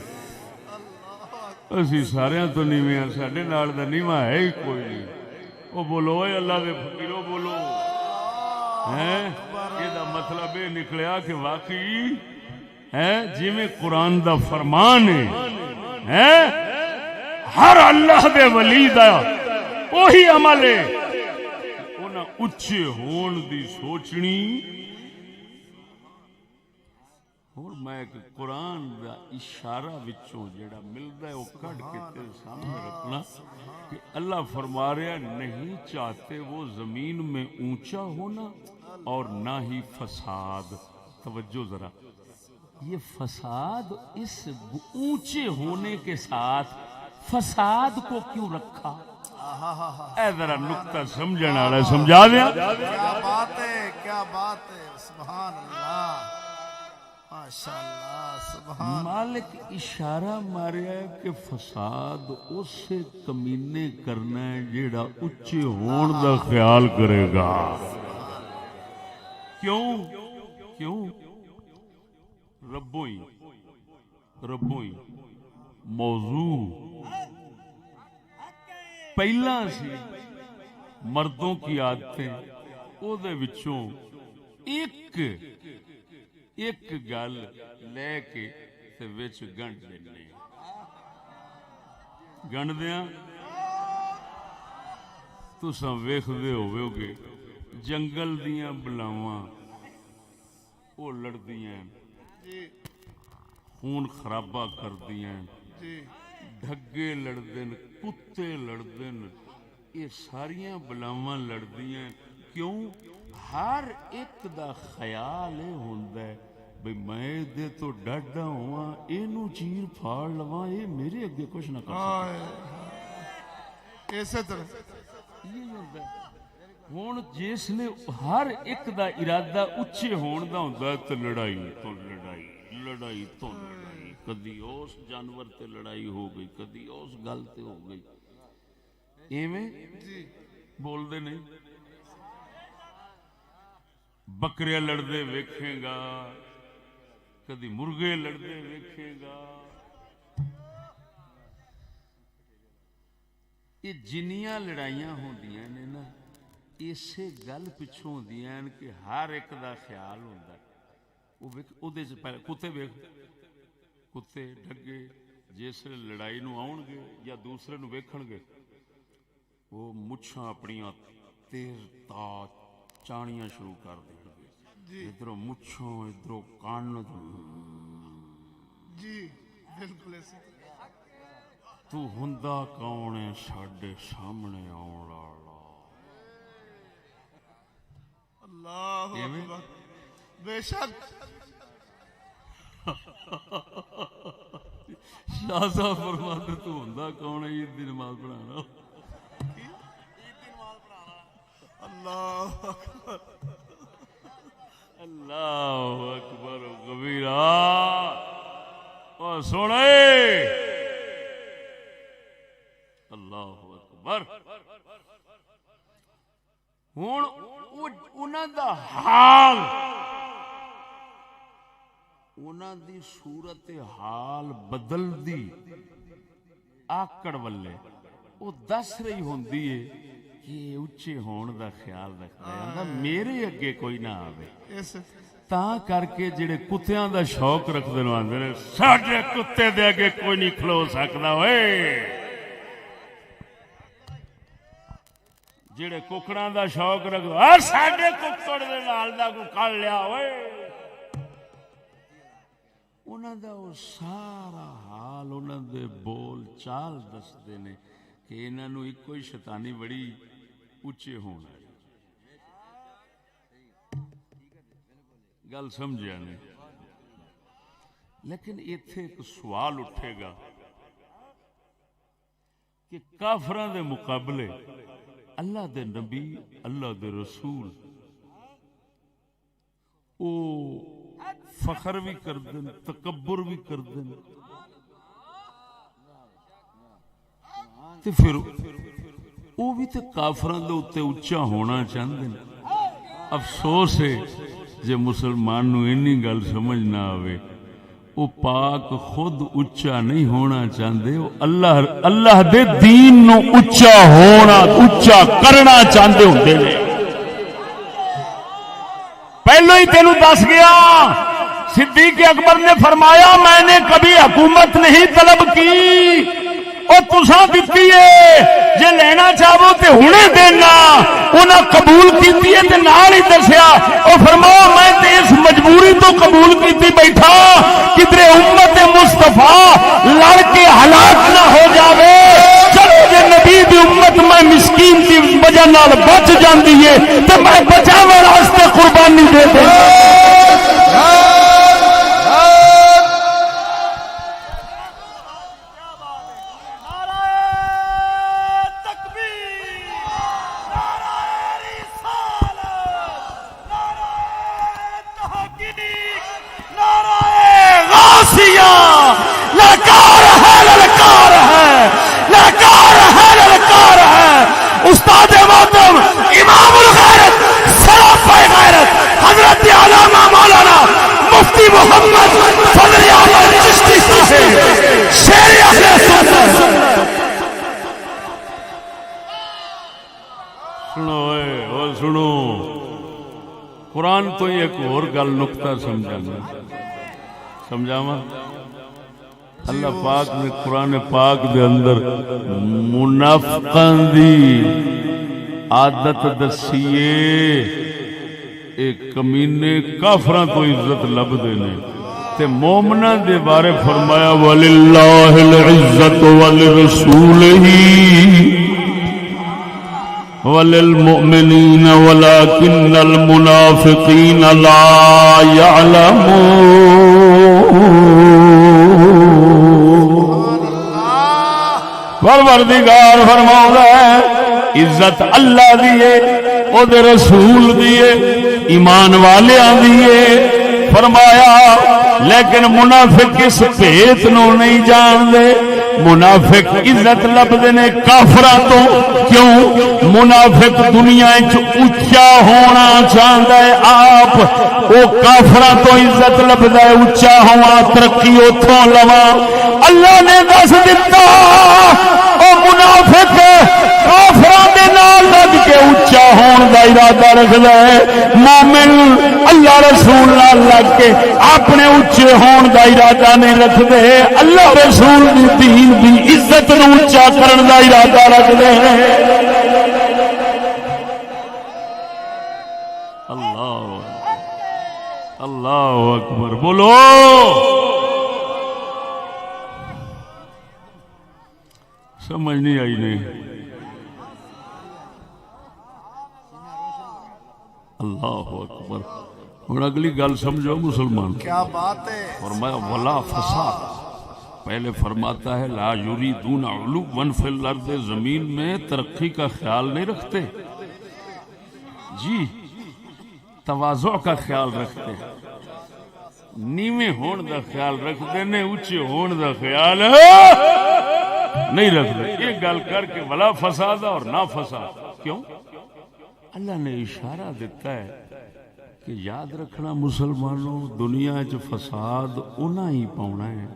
A: اسی سارے تو نیویں ہیں ساڈے نال دا نیواں ہے ہی کوئی نہیں او بولو اے اللہ دے فقیرو بولو ہیں یہ دا مطلب یہ نکلیا کہ واقعی ہے جویں قرآن دا فرمان ہے ہر اللہ دے ولی دا وہی عمل ہے انہاں اچھے ہون دی سوچنی ہوں میں ایک قرآن دا اشارہ وچوں جڑا ملدا ہے وہ کڈ کے تیرے سامنے رکھنا کہ اللہ فرما رہا نہیں چاہتے وہ زمین میں اونچا ہونا اور نہ ہی فساد. توجہ ذرا، یہ فساد اس اونچے ہونے کے ساتھ فساد کو کیوں رکھا؟ اے ذرا نقطہ سمجھنے والا سمجھا دیا.
B: کیا بات ہے، کیا بات ہے، سبحان اللہ، ماشاءاللہ، سبحان.
A: مالک اشارہ ماریا ہے کہ فساد اس سے کمینے کرنا ہے جیڑا اچھے ہون دا خیال کرے گا. کیوں ربوں ہی موضوع پہلا سی مردوں کی عادتیں، او دے وچوں ایک گل لے کے تے وچ گنڈ دینے. گنڈ دیاں تساں ویکھدے ہوو گے جنگل دیاں بلاواں او لڑدیاں، خون خرابہ کردیاں، ڈھگے لڑدن، کتے لڑدن، یہ ساریاں بلاواں لڑدیاں. کیوں؟ ہر ایک دا خیال یہ ہوندا ہے بھئی میں دے تو ڈاڈا ہواں، اینو چیر پھاڑ لواں، یہ میرے اگے کچھ نہ کر سکے.
B: اسی طرح
A: یہ ہوندا ہے. ہن جس نے ہر ایک دا ارادہ اچھے ہون دا ہوندا ہے تے لڑائی تو لڑائی، کدی اس جانور تے لڑائی ہو گئی، کدی اس گل تے ہو گئی. ایویں بول دے نہیں. بکرے لڑدے ویکھیں گا، کدی مرغے لڑدے ویکھیں گا. یہ جنیاں لڑائیاں ہوندیاں نے نا، اسے گل پچھوں ہوندیاں کہ ہر ایک دا خیال ہوندا ہے. او دے پہلے کتے ویکھ، کتے ڈھگے جس لڑائی نو آؤن گے یا دوسرے نو ویکھن گے وہ مچھاں اپنیاں تیز تاز چانیاں شروع کر دیں گے. ادھروں مچھوں ادھروں کان.
B: جی بالکل ایسے.
A: تو ہندا کون ہے ساڈے سامنے آਉਣ والا؟
B: اللہ اکبر، بے شک.
A: شاہ صاحب فرماتے تو ہندا کون ہے عید دی نماز پڑھانا؟
B: اللہ اکبر،
A: اللہ اکبر و کبیرہ. اور سنے اللہ اکبر. ہن انہاں دا حال، انہاں دی صورت حال بدل دی آکڑ والے وہ دس رہی ہوندی ہے کہ اچھے ہون دا خیال رکھدا ہے، میرے اگے کوئی نہ آوے. تاں کر کے جڑے کتیاں دا شوق رکھدے نو آندے نے ساڈے کتے دے اگے کوئی نہیں کھلو سکدا. اوئے جڑے ککڑاں دا شوق رکھدے ساڈے ککڑ دے نال دا کوئی کر لیا اوئے. انہاں دا وہ سارا حال، انہاں دے بول چال دسدے نے کہ انہاں نو ایک کوئی شیطانی بڑی اچھے ہونا. گل سمجھا نہیں. لیکن ایتھے ایک سوال اٹھے گا کہ کافراں دے مقابلے اللہ دے نبی، اللہ دے رسول او فخر بھی کردن، تکبر بھی کردن، تے پھر او بھی تے کافراں دے اوتے اونچا ہونا چاہندے نے. افسوس ہے جے مسلمان نو اینی گل سمجھ نہ آوے. او پاک خود اونچا نہیں ہونا چاہندے، او اللہ دے دین نو اونچا ہونا، اونچا کرنا چاہندے ہوندے نے. پہلو ہی تینوں دس گیا، صدیق اکبر نے فرمایا میں نے کبھی حکومت نہیں طلب کی
B: او تساں دتی ہے جے لینا چاہو تے ہنے دینا انہاں قبول کیتی ہے تے نال ہی دسیا او فرمایا میں تے اس مجبوری تو قبول کیتی بیٹھا کدھر امت مصطفی لڑ کے ہلاک نہ ہو جاوے چلو جے نبی دی امت میں مسکین دی وجہ نال بچ جاندی ہے تے میں بچاوے واسطے قربانی دے دے استاد محترم امام الغیرت سراپا غیرت حضرت علامہ مولانا مفتی محمد فضل احمد چشتی سے شیر اہل سنت
A: سنو اے سنو قرآن تو ایک اور گل نقطہ سمجھاواں اللہ پاک نے قرآن پاک دے اندر منافقاں دی عادت دسیے ایک کمینے کافراں تو عزت لبدے نے تے مومناں دے بارے فرمایا وللہ العزت ولرسولہ وللمؤمنین ولکن المنافقین لا یعلمون پروردگار فرماؤں ہے عزت اللہ دیئے او دے رسول دیئے ایمان والیاں دیئے فرمایا لیکن منافق اس بھیت نو نہیں جان دے منافق عزت لبدے نے کافراں تو کیوں منافق دنیا وچ اونچا ہونا چاہندا ہے آپ او کافراں تو عزت لبدا ہے اونچا ہوا ترقی اوتھوں لواں اللہ نے دس دتا او منافق کافراں دے نال لگ کے اونچا ہون دا ارادہ رکھدا ہے مومن اللہ رسول نال لگ کے اپنے اونچے ہون دا ارادہ نہیں رکھدے اللہ رسول دی دین دی عزت نو اونچا کرن دا ارادہ رکھدے ہیں اللہ اکبر بولو سمجھ نہیں آئی نہیں اللہ اکبر ہوں اگلی گل سمجھو مسلمان
B: کیا بات ہے
A: فرمایا ولا فساد پہلے فرماتا ہے لا یریدون علوا فی الارض زمین میں ترقی کا خیال نہیں رکھتے جی تواضع کا خیال رکھتے نیویں ہون دا خیال رکھتے نے اونچے ہون دا خیال نہیں رکھتے یہ گل کر کے ولا فساد اور نہ فساد کیوں اللہ نے اشارہ دیتا ہے کہ یاد رکھنا مسلمانوں دنیا چ فساد انہاں ہی پاؤنا ہے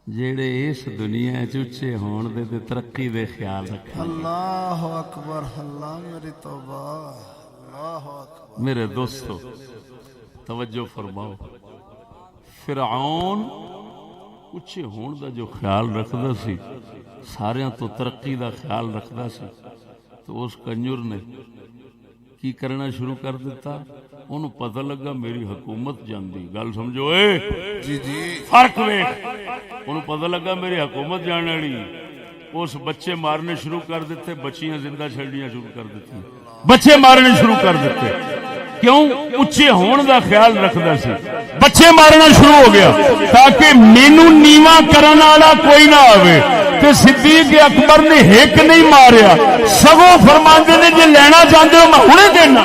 A: جڑے اس دنیا چ اونچے ہون دے تے ترقی دے خیال رکھن
B: اللہ اکبر اللہ میری توبہ اللہ اکبر
A: میرے دوستو توجہ فرماؤ فرعون اونچے ہون دا جو خیال رکھدا سی ساریاں تو ترقی دا خیال رکھدا سی تو اس کنجر نے کی کرنا شروع کر دیتا انہوں پتہ لگا میری حکومت جاندی گل سمجھو اے
B: جی جی
A: فرق ویکھ انہوں پتہ لگا میری حکومت جان والی اس بچے مارنے شروع کر دیتے بچیاں زندہ چھڑنیاں شروع کر دیتی بچے مارنے شروع کر دیتے کیوں اونچے ہون دا خیال رکھدا سی بچے مارنا شروع ہو گیا تاکہ مینوں نیواں کرن والا کوئی نہ آوے تے صدیق اکبر نے ایک نہیں ماریا سگوں فرماندے نے جے لینا چاہندے ہو میں ہنے دینا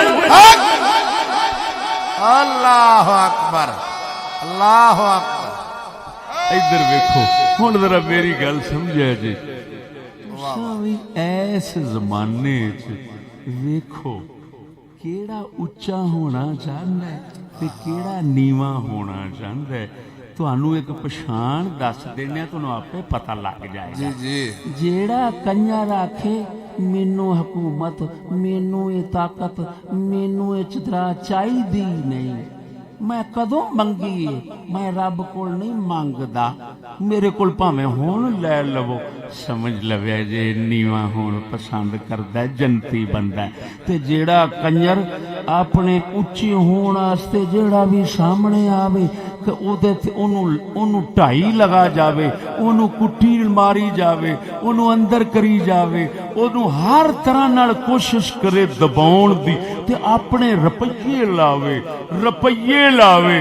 B: اللہ اکبر اللہ اکبر
A: ادھر ویکھو ہن ذرا میری گل سمجھا جی ایس زمانے ویکھو کیڑا اچا ہونا چاہتا ہے تے کیڑا نیواں ہونا چاہتا ہے تانوں ایک پچھان دس دینے تانوں آپے پتہ لگ جائے گا
B: جی
C: جیڑا کنجر آکھے مینوں حکومت مینوں یہ طاقت مینوں یہ چترا چاہیدی نہیں میں کدوں منگی ہے؟ میں رب کول نہیں منگدا، میرے کول بھاویں ہون لے لو۔ سمجھ لویا جے نیواں ہون پسند کردا ہے جنتی بندہ ہے، تے جیڑا کنجر اپنے اچھی ہون واسطے جیڑا بھی سامنے آوے کہ اونوں ٹھائی لگا جاوے، اونوں کٹی ماری جاوے، اونوں اندر کری جاوے، اونوں ہر طرح نال کوشش کرے دباؤن دی، تے اپنے روپیے لاوے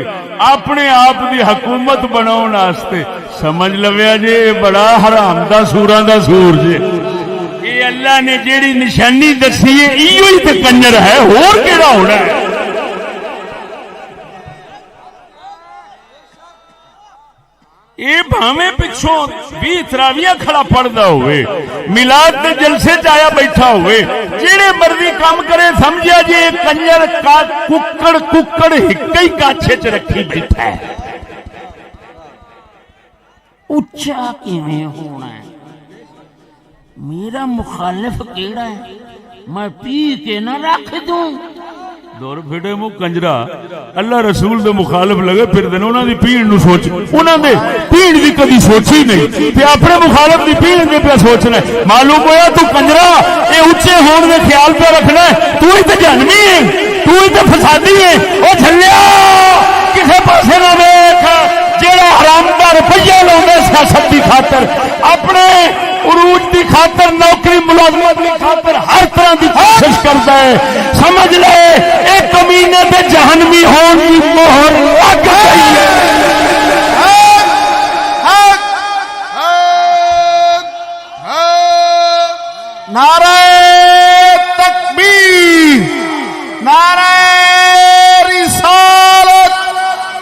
C: اپنے آپ دی حکومت بناؤن واسطے۔ سمجھ لویا جے بڑا حرام دا سوراں دا سور جے۔ اے اللہ نے جیڑی نشانی دسی ہے ایو ہی تے کنجر ہے، ہور کیڑا ہونا ہے؟ اے بھاویں پچھوں 20 تراویاں کھڑا پڑھدا ہوئے، میلاد دے جلسے چ آیا بیٹھا ہوئے، جیڑے مرضی کام کرے، سمجھیا جی کنجر کا ککڑ ہکئی کاچھے چ رکھی بیٹھا ہے۔ اچھا کیویں ہونا ہے؟ میرا مخالف کیڑا ہے؟ میں پی کے نہ رکھ دوں؟ دور پھٹے منہ کنجرا، اللہ رسول دے مخالف لگے پھر دن انہاں دی پیڑ نو سوچ، انہاں دے پیڑ دی کدی سوچی نہیں تے اپنے مخالف دی پیڑ دے پہ سوچنا ہے۔ معلوم ہویا تو کنجرا اے اونچے ہون دے خیال پہ رکھنا ہے، تو ہی تے جہنمی ہے، تو ہی تے فسادی ہے۔ او جھلیا کسے پاسے نہ ویکھ، جیڑا حرام دا روپیہ لاوندا سیاست دی خاطر، اپنے عروج دی خاطر، نوکری ملازمت دی خاطر ہر طرح دی کوشش کرتا ہے، سمجھ لے ایک کمینے تے جہنمی ہون کی مہر لگ گئی ہے۔
B: نعرہ تکبیر، نعرہ رسالت،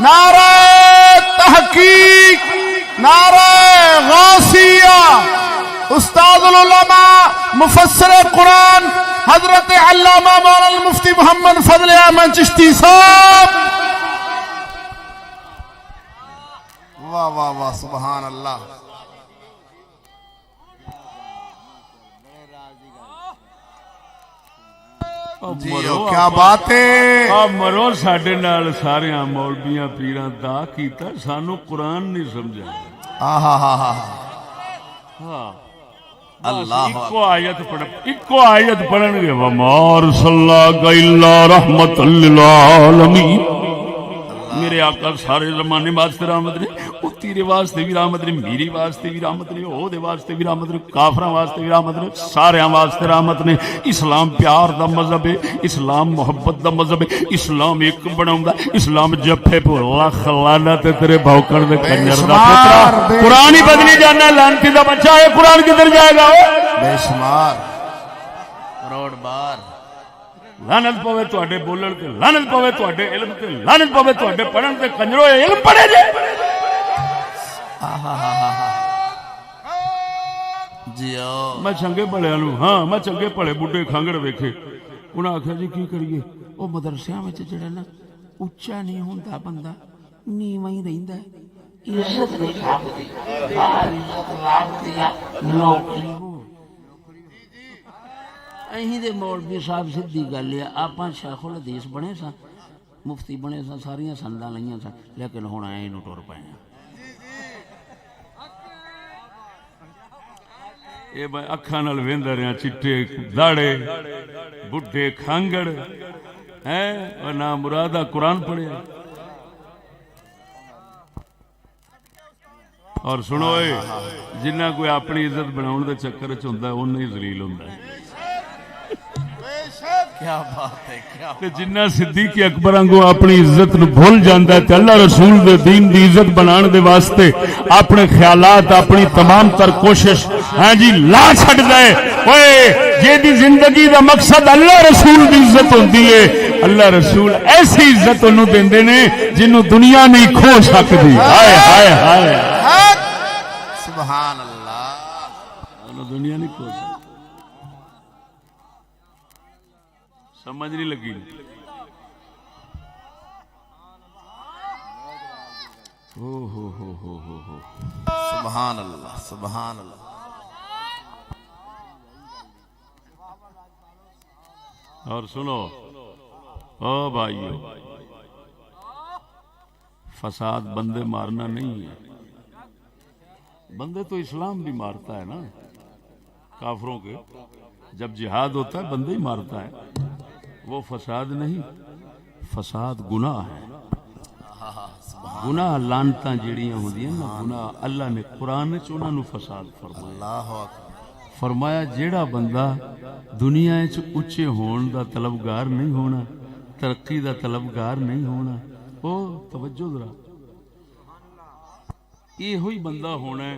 B: نعرہ تحقیق، نعرہ غوثیہ۔ استاد العلماء مفسر قرآن حضرت علامہ مولانا مفتی محمد فضل احمد چشتی صاحب، واہ واہ واہ، سبحان اللہ۔ جیو کیا بات ہے،
A: مرو ساڈے نال سارے مولویاں پیراں دا کیتا، سانو قرآن نہیں سمجھا۔ ہاں اللہ اکو آیت پڑھن گے، وما ارسلناک الا رحمۃ للعالمین۔ میرے آقا سارے زمانے واسطے رحمت نے، وہ تیرے واسطے بھی رحمت نے، میری واسطے بھی رحمت نے، او دے واسطے بھی رحمت نے، کافراں واسطے بھی رحمت نے، سارے واسطے رحمت نے۔ اسلام پیار دا مذہب ہے، اسلام محبت دا مذہب ہے، اسلام ایک بناوندا، اسلام جفے بھولا خلانہ تے تیرے بھوکڑ دے کنجر دا پترا، قرآن ہی بدلی جانا، لعنتی دا بچہ ہے، قرآن کدھر جائے گا؟
B: بے شمار کروڑ بار
A: لعنت پوے تواڈے بولن تے، لعنت پوے تواڈے علم تے، لعنت پوے تواڈے پڑھن تے، کنجرو علم پڑھے جے۔ میں چنگے بڑیاں نو، ہاں میں چنگے بڑے بڈھے کھانگڑ ویکھے، انہاں آکھیا جی کی کریے، او مدرسیاں وچ جڑا نا اچا نہیں ہوندا بندہ، نیواں ہی رہندا ہے، عزت نہیں لبدی، عزت لبدی ہے نوکری۔ اہیں دے مولوی صاحب سیدھی گل ہے، آپاں شیخ الحدیث بنے سا، مفتی بنے سا، ساریاں سنڈاں لئیاں سا، لیکن ہن ایں نو ٹر پئے ہیں۔ اے میں اکھاں نال ویندا رہیا، چٹے داڑے بڈھے کھانگڑ ہیں، اور نہ مرادہ قرآن پڑھیا۔ اور سنو اے، جنہ کوئی اپنی عزت بناؤن دے چکر وچ ہوندا ہے، اونوں ہی ذلیل ہوندا ہے۔
B: کیا بات ہے، کیا
A: جنہ صدیق اکبر انگو اپنی عزت نو بھول جاندا ہے تے اللہ رسول دے دین دی عزت بنان دے واسطے اپنے خیالات، اپنی تمام تر کوشش ہاں جی لا چھڈدا ہے۔ اوئے جے دی زندگی دا مقصد اللہ رسول دی عزت ہوندی ہے، اللہ رسول ایسی عزت انہوں دیندے نے جنوں دنیا نہیں کھو سکدی۔ ہائے ہائے ہائے،
B: سبحان اللہ،
A: دنیا نہیں کھو سکتی۔ سمجھ نہیں لگی؟
B: سبحان اللہ، سبحان اللہ۔
A: اور سنو او بھائیو، فساد بندے مارنا نہیں ہے، بندے تو اسلام بھی مارتا ہے نا، کافروں کے جب جہاد ہوتا ہے بندے ہی مارتا ہے، وہ فساد نہیں، فساد گناہ ہے، گناہ لانتاں جڑیاں ہوندیاں نا گناہ، اللہ نے قرآن وچ انہاں نوں فساد فرمایا، فرمایا جیڑا بندہ دنیا وچ اونچے ہون دا طلبگار نہیں ہونا، ترقی دا طلبگار نہیں ہونا، او توجہ ذرا، یہ ہوئی بندہ ہونا ہے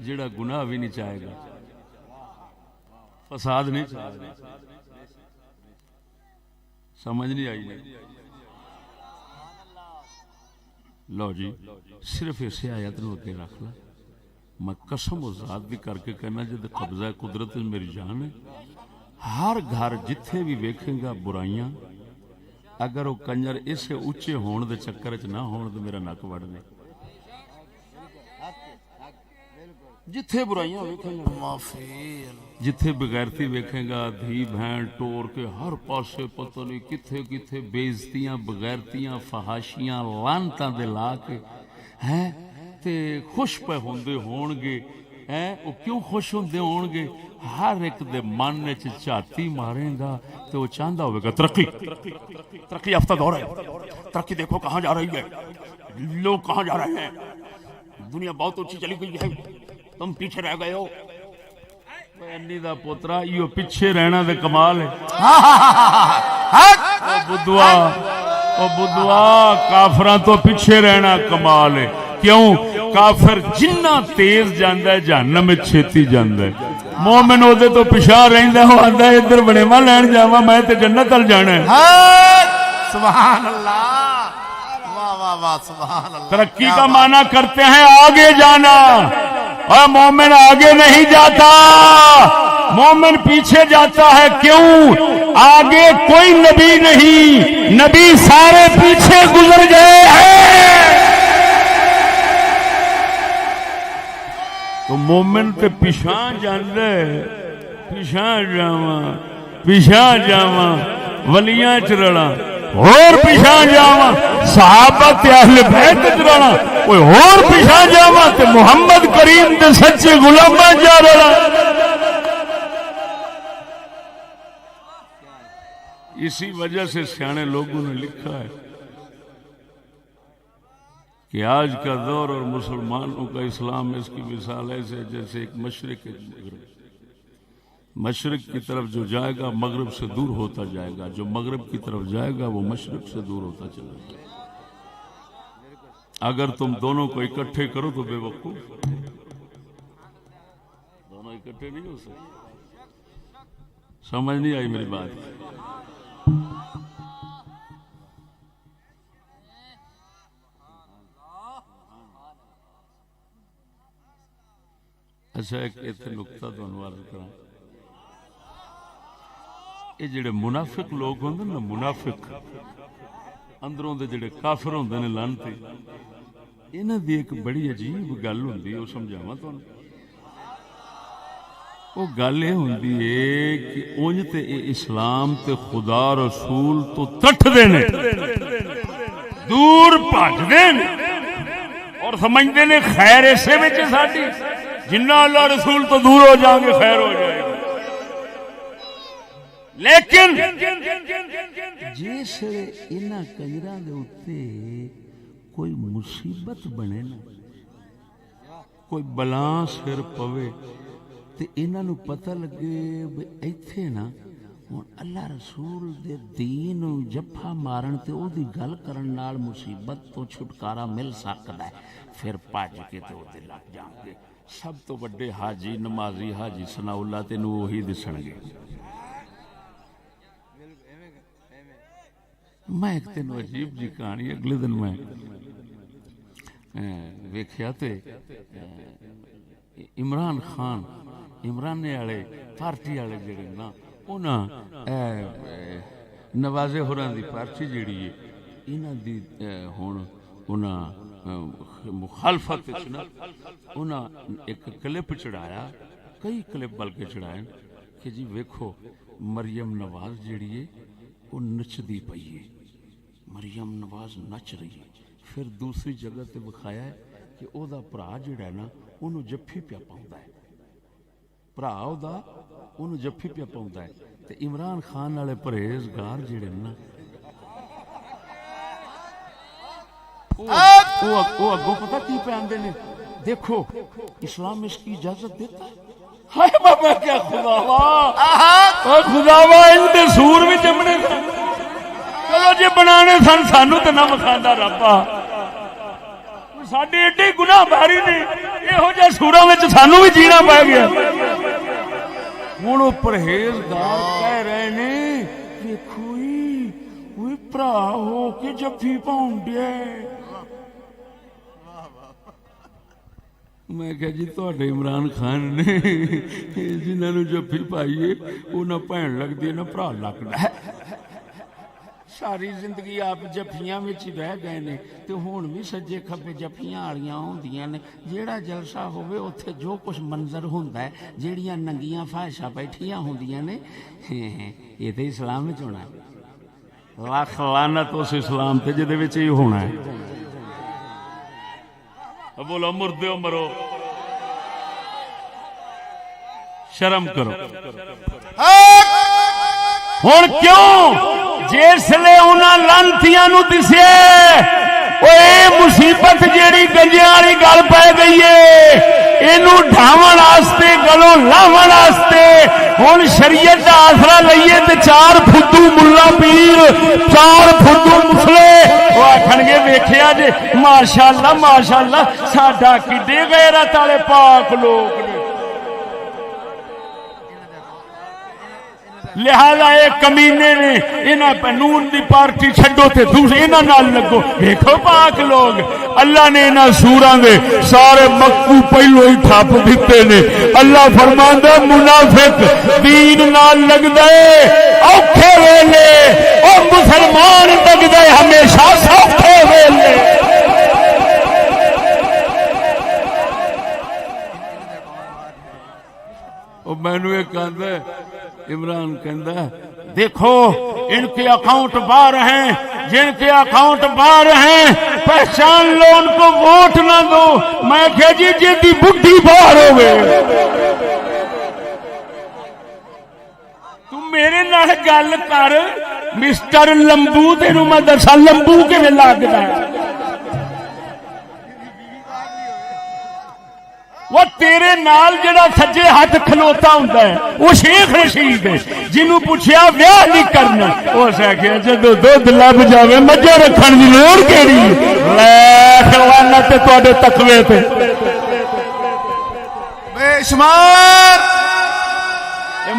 A: جیڑا گناہ بھی نہیں چاہے گا، فساد نہیں چاہے گا، سمجھ نہیں آئی نہیں؟ لو جی صرف اسے آیت نو اگے رکھ لا، میں قسم و ذات بھی کر کے کہنا جد قبضہ قدرت میری جان ہے، ہر گھر جتھے بھی ویکھیں گا برائیاں، اگر وہ کنجر اسے اونچے ہون دے چکر چ نہ ہون تو میرا نک وڑ دے، جتھے برائیاں ویکھیں گا، جتھے بغیرتی ویکھیں گا، دھی بہن ٹور کے ہر پاسے پتہ نہیں کتھے کتھے بےعزتیاں، بغیرتیاں، فحاشیاں، لعنتاں دے لا کے ہیں تے خوش پہ ہوندے ہون گے، وہ کیوں خوش ہوندے ہون گے؟ ہر ایک دے من وچ جھاتی مارے گا تے وہ چاہندا ہوے گا ترقی، ترقی یافتہ دور ہے، ترقی دیکھو کہاں جا رہی ہے، لوگ کہاں جا رہے ہیں، دنیا بہت اونچی چلی گئی ہے، تم پیچھے رہ گئے ہو۔ انی دا پوترا ایو پیچھے رہنا دے کمال ہے، او بدوا کافراں تو پیچھے رہنا کمال ہے، کیوں؟ کافر جنہ تیز جاندا ہے جہنم وچ چھتی جاندا ہے، مومن او دے تو پیچھے رہندا ہے، آندا ہے ادھر بڑےواں لین جاواں میں تے جنت ال جانا ہے،
B: سبحان اللہ، واہ واہ واہ، سبحان اللہ۔
A: ترقی کا معنی کرتے ہیں آگے جانا، اور مومن آگے نہیں جاتا، مومن پیچھے جاتا ہے، کیوں؟ آگے کوئی نبی نہیں، نبی سارے پیچھے گزر گئے ہیں، تو مومن تے پیچھے جاندا ہے، پیچھے جاواں ولیاں چ رلاں، اور پیچھے جاواں صحابہ تے اہل بیت چ رلاں، کوئی اور پیچھے جاواں تے محمد کریم دے سچے غلاماں جا رلاں۔ اسی وجہ سے سیانے لوگوں نے لکھا ہے کہ آج کا دور اور مسلمانوں کا اسلام اس کی مثال ایسے جیسے ایک مشرق مشرق کی طرف جو جائے گا مغرب سے دور ہوتا جائے گا، جو مغرب کی طرف جائے گا وہ مشرق سے دور ہوتا چلا جائے گا۔ اگر تم دونوں کو اکٹھے کرو تو بے وقوف، دونوں اکٹھے نہیں ہو سکتے، سمجھ نہیں آئی میری بات؟ اچھا ایک نقطہ تمہیں عرض کراں، یہ جڑے منافق لوگ ہوندے نا، منافق اندروں دے جڑے کافر ہوندے نے لعنتی، انہاں دی ایک بڑی عجیب گل ہوندی ہے، وہ سمجھاواں تانوں۔ وہ گل یہ ہوندی ہے کہ اونج تے اسلام تے خدا رسول تو تٹھدے نے، دور بھجدے نے اور سمجھدے نے خیر اسے وچ ساڈی، جنہ اللہ رسول تو دور ہو جائیں گے خیر ہو جائے گا، لیکن جس انہاں کنجراں دے اوتے کوئی مصیبت بنے نا، کوئی بلا سر پوے تے انہاں نوں پتہ لگے بے ایتھے نا ہن اللہ رسول دے دین جفا مارن تے او دی گل کرن نال مصیبت تو چھٹکارا مل سکدا ہے، پھر بھج کے تے او تے لگ جان گے۔ سب تو بڑے حاجی نمازی حاجی ثناء اللہ تینوں وہی دسن گے۔ میں ایک تینوں عجیب جی کہانی اگلے دن میں ویکھیا تے عمران خان، عمران والے پارٹی والے جڑے نا انہاں نواز ہوراں دی پارٹی جیڑی ہے انہاں دی ہن انہاں مخالفت وچ نا انہاں ایک کلپ چڑھایا، کئی کلپ بلکہ چڑھائے کہ جی ویکھو مریم نواز جیڑی ہے وہ نچدی پئی ہے، مریم نواز نچ رہی ہے،
C: پھر دوسری جگہ تے بکھایا ہے کہ او دا بھرا جڑا ہے نا انہوں جفی پیا پاؤندا ہے، بھرا او دا انہوں جفی پیا پاؤندا ہے، تے عمران خان والے پرہیزگار جڑے نا وہ اگوں پتہ کی پہ آندے نے، دیکھو اسلام اس کی اجازت دیتا ہے۔ ہائے بابا کیا خداوا ان دے سور بھی جمنے سن، چلو جی بنانے سن سانو تے نہ مکھاندا ربا، ساڈے ایڈے گناہ باری نے یہو جہے سوراں وچ سانو بھی جینا پے گیا۔ ہن او پرہیزگار کہہ رہے نے دیکھو اوے بھرا ہو کے جفی پاؤن ڈیا، میں کہا جی تواڈے عمران خان نے جنہاں نوں جفی پائیے وہ نہ بھین لگدی ہے نہ بھرا لگدا ہے، ساری زندگی آپ جفیاں وچ رہ گئے نے تے ہن بھی سجے کھبے جفیاں والیاں ہوندیاں نے، جیڑا جلسہ ہوے اوتھے جو کچھ منظر ہوندا ہے، جیڑیاں ننگیاں فاحشاں بیٹھیاں ہوندیاں نے، یہ تے اسلام وچ ہونا ہے۔ لاکھ لعنت اس اسلام تے جدے وچ یہ ہونا ہے۔ بولو مردو مرو، شرم کرو۔ ہن کیوں جسلے انہاں لانتیاں نو دسے اے مصیبت جیڑی گنجیاں والی گل پے گئی ہے اینو ڈھاون واسطے گلوں لاون واسطے ہن شریعت دا آسرا لئیے تے چار پھدو ملا پیر چار پھدو مسلے وہ آکھن گے ویکھیا جے ماشاءاللہ ماشاءاللہ ساڈا کڈے غیرت والے پاک لوگ نے، لہذا ایک کمینے نے انہاں پہ نون دی پارٹی چھڈو تے دوسرے انہاں نال لگو۔ دیکھو پاک لوگ اللہ نے انہاں سوراں دے سارے مکو پہلو ہی ٹھپ دتے نے۔ اللہ فرماندا منافق دین نال لگدا ہے اوکھے ویلے، او مسلمان لگدا ہے ہمیشہ سوکھے ویلے۔ او مینوں ایک کہندا ہے عمران کہندا ہے دیکھو ان کے اکاؤنٹ باہر ہیں، جن کے اکاؤنٹ باہر ہیں پہچان لو ان کو ووٹ نہ دو۔ میں کہ جی جی بڈھی باہر ہوئے تم میرے نال گل کر مسٹر لمبو، تینوں میں دسا لمبو کیویں لگدا ہے۔ وہ تیرے نال جڑا سجے ہاتھ کھلوتا ہوندا ہے وہ شیخ رشید ہے، جنوں پوچھیا ویاہ نہیں کرنا اس آکھیا جدوں دودھ لب جاوے مجھے رکھن دی لوڑ کیڑی، لاکھ لعنت تے تواڈے تقوی تے۔
B: بے شمار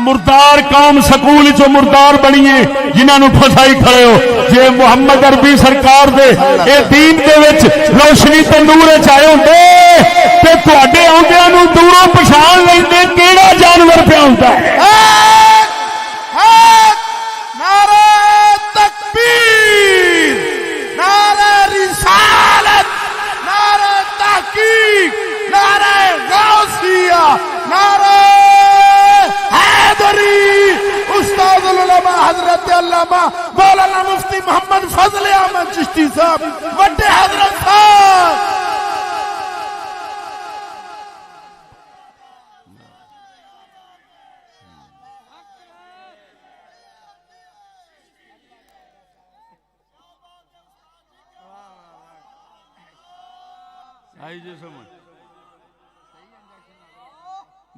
C: مردار قوم سکول چو مردار بنیے جنہاں نو پھسائی کھڑے ہو، جے محمد عربی سرکار دے اے دین دے وچ روشنی تے نور وچ آئے ہوندے تے تواڈے آندیاں نو دوروں پہچان لیندے کیڑا جانور پیا ہوندا ہے۔
B: نعرہ تکبیر، نعرہ رسالت، نعرہ تحقیق، نعرہ غوثیہ، نعرہ حیدری، استاد العلماء حضرت علامہ مولانا مفتی محمد فضل احمد چشتی صاحب وڈے حضرت صاحب۔
C: آئی جی سمجھ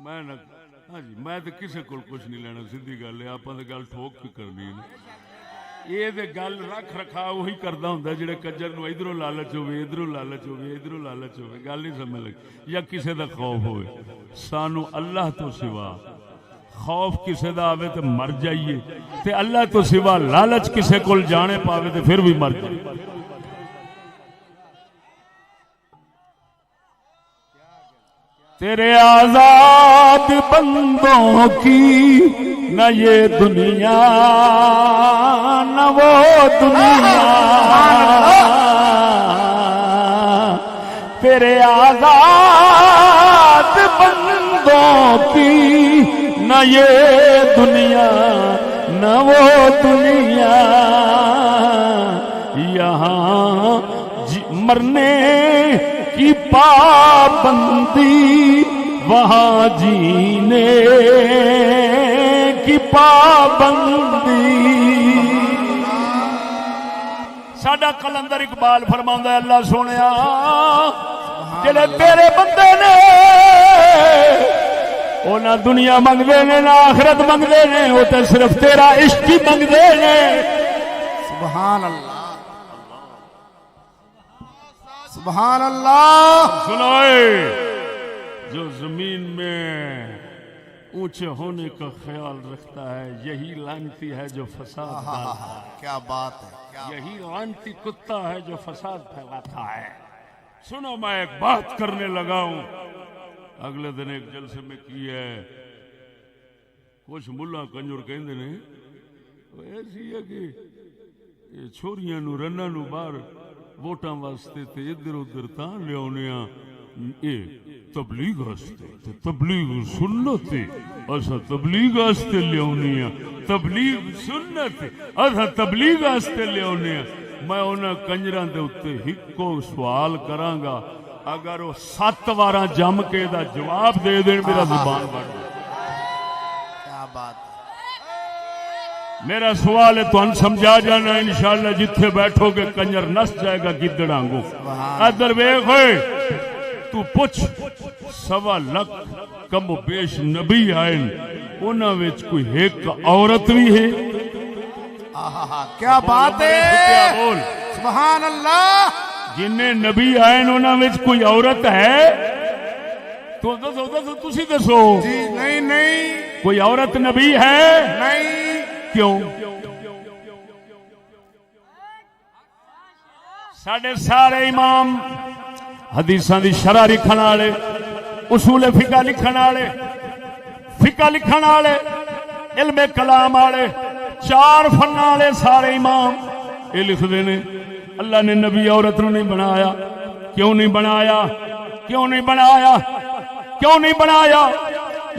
C: میں نہ ہاں جی میں تو کسی کو کچھ نہیں لینا، سیدھی گل ہے، آپ تو گل ٹھوک کی کرنی ہے۔ یہ گل رکھ رکھا وہی کرتا ہوں جڑے کجر نو ادھروں لالچ ہوئے ادھروں لالچ ہوئے ادھروں لالچ ہوئے گل نہیں سمجھ لگی، یا کسی دا خوف ہوئے۔ سانو اللہ تو سوا خوف کسی دا آوے تو مر جائیے، تے اللہ تو سوا لالچ کسی کول جانے پاوے تو پھر بھی مر جائیے۔ تیرے آزاد بندوں کی نہ یہ دنیا نہ وہ دنیا، تیرے آزاد بندوں کی نہ یہ دنیا نہ وہ دنیا، یہاں مرنے کی پابندی وہاں جینے کی پابندی. ساڈا کلندر اقبال فرماؤندا ہے اللہ سونیا جڑے تیرے بندے نے وہ نہ دنیا منگدے نے نہ آخرت منگدے نے، وہ تے صرف تیرا عشق ہی منگدے نے.
B: سبحان اللہ سبحان اللہ.
C: سنائے جو زمین میں اونچے ہونے کا خیال رکھتا ہے یہی لعنتی ہے جو فساد ڈالتا ہے.
B: کیا بات ہے.
C: یہی لعنتی کتا ہے جو فساد پھیلاتا ہے. سنو میں ایک بات کرنے لگا ہوں، اگلے دن ایک جلسے میں کی ہے. کچھ ملا کنجر کہندے نے ایسی ہے کہ چھوریاں نو رنا نو باہر ووٹاں واسطے تے ادھر ادھر تاں لیاونے آ اے تبلیغ واسطے تے تبلیغ سنت اسا تبلیغ واسطے لیاونے آ تبلیغ سنت اسا تبلیغ واسطے لیاونے آ. میں انہاں کنجراں دے اوتے ہکو سوال کراں گا، اگر وہ 7 واراں جم کے دا جواب دے دین میرا زبان بڑھ جائے.
B: کیا بات ہے.
C: میرا سوال ہے تو ان سمجھا جانا انشاءاللہ جتھے بیٹھو گے کنجر نس جائے گا گدڑاں کو. ادھر ویکھ ہوئے تو پوچھ 1.25 لاکھ کم و بیش نبی آئے انہاں وچ کوئی ایک عورت بھی ہے؟
B: کیا بات ہے.
C: بول
B: سبحان اللہ.
C: جنہیں نبی آئے انہاں وچ کوئی عورت ہے؟ تو دسو تسی دسو.
B: جی نہیں نہیں
C: کوئی عورت نبی ہے؟
B: نہیں.
C: کیوں؟ ساڈے سارے امام حدیثاں دی شرح لکھن والے، اصول فقہ لکھن والے، فقہ لکھن والے، علم کلام والے، 4 فن والے سارے امام یہ لکھتے ہیں اللہ نے نبی عورت نو نہیں بنایا. کیوں نہیں بنایا؟ کیوں نہیں بنایا؟ کیوں نہیں بنایا؟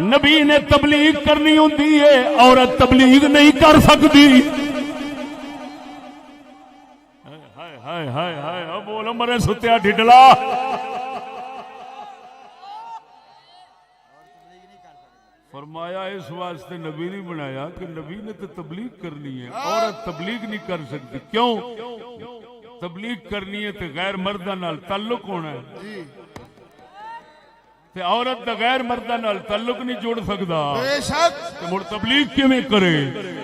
C: نبی نے تبلیغ کرنی ہوندی ہے، عورت تبلیغ نہیں کر سکتی. ہائے ہائے ہائے ہائے اب بول مرے ستیا ڈھڈلا. فرمایا اس واسطے نبی نہیں بنایا کہ نبی نے تو تبلیغ کرنی ہے، عورت تبلیغ نہیں کر سکتی. کیوں؟ تبلیغ کرنی ہے تو غیر مردہ نال تعلق ہونا ہے، تے عورت دا غیر مردہ نال تعلق نہیں جوڑ سکتا.
B: بے شک.
C: تے مڑ تبلیغ کیویں کرے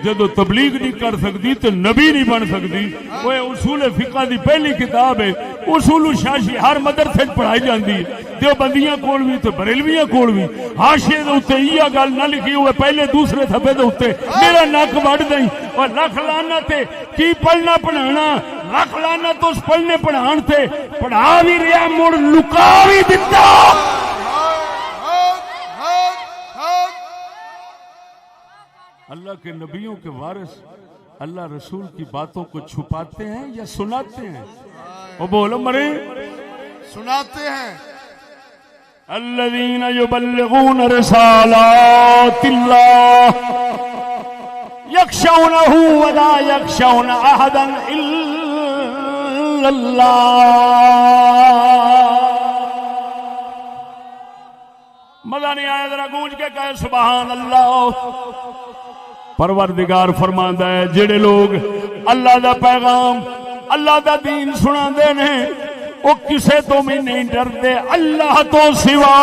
C: جدو تبلیغ نہیں کر سکتی تے نبی نہیں بن سکتی. وہ اصول فقہ دی پہلی کتاب ہے، اصول شاشی ہر مدرسے پڑھائی جاندی ہے، دیوبندیاں کول بھی تے بریلویاں کول بھی. حاشیے دے اوتے یہ گل نہ لکھی ہوئے پہلے دوسرے صفحے دے اوتے میرا نک وڈ دئی اور لکھ لعنت تے کی پڑھنا پڑھانا، لکھ لعنت اس پڑھنے پڑھان تے پڑھا بھی رہا مڑ لکا بھی دتا. اللہ کے نبیوں کے وارث اللہ رسول کی باتوں کو چھپاتے ہیں یا سناتے ہیں؟ وہ بولو مرے
B: سناتے ہیں.
C: الذین یبلغون رسالات اللہ یخشونہ ولا یخشون احدا الا اللہ. مزہ نہیں آیا؟ ذرا گونج کے کہے سبحان اللہ. پروردگار فرماندا ہے جڑے لوگ اللہ دا پیغام اللہ دا دین سنا دے نے وہ کسے تو بھی نہیں ڈردے، اللہ تو سوا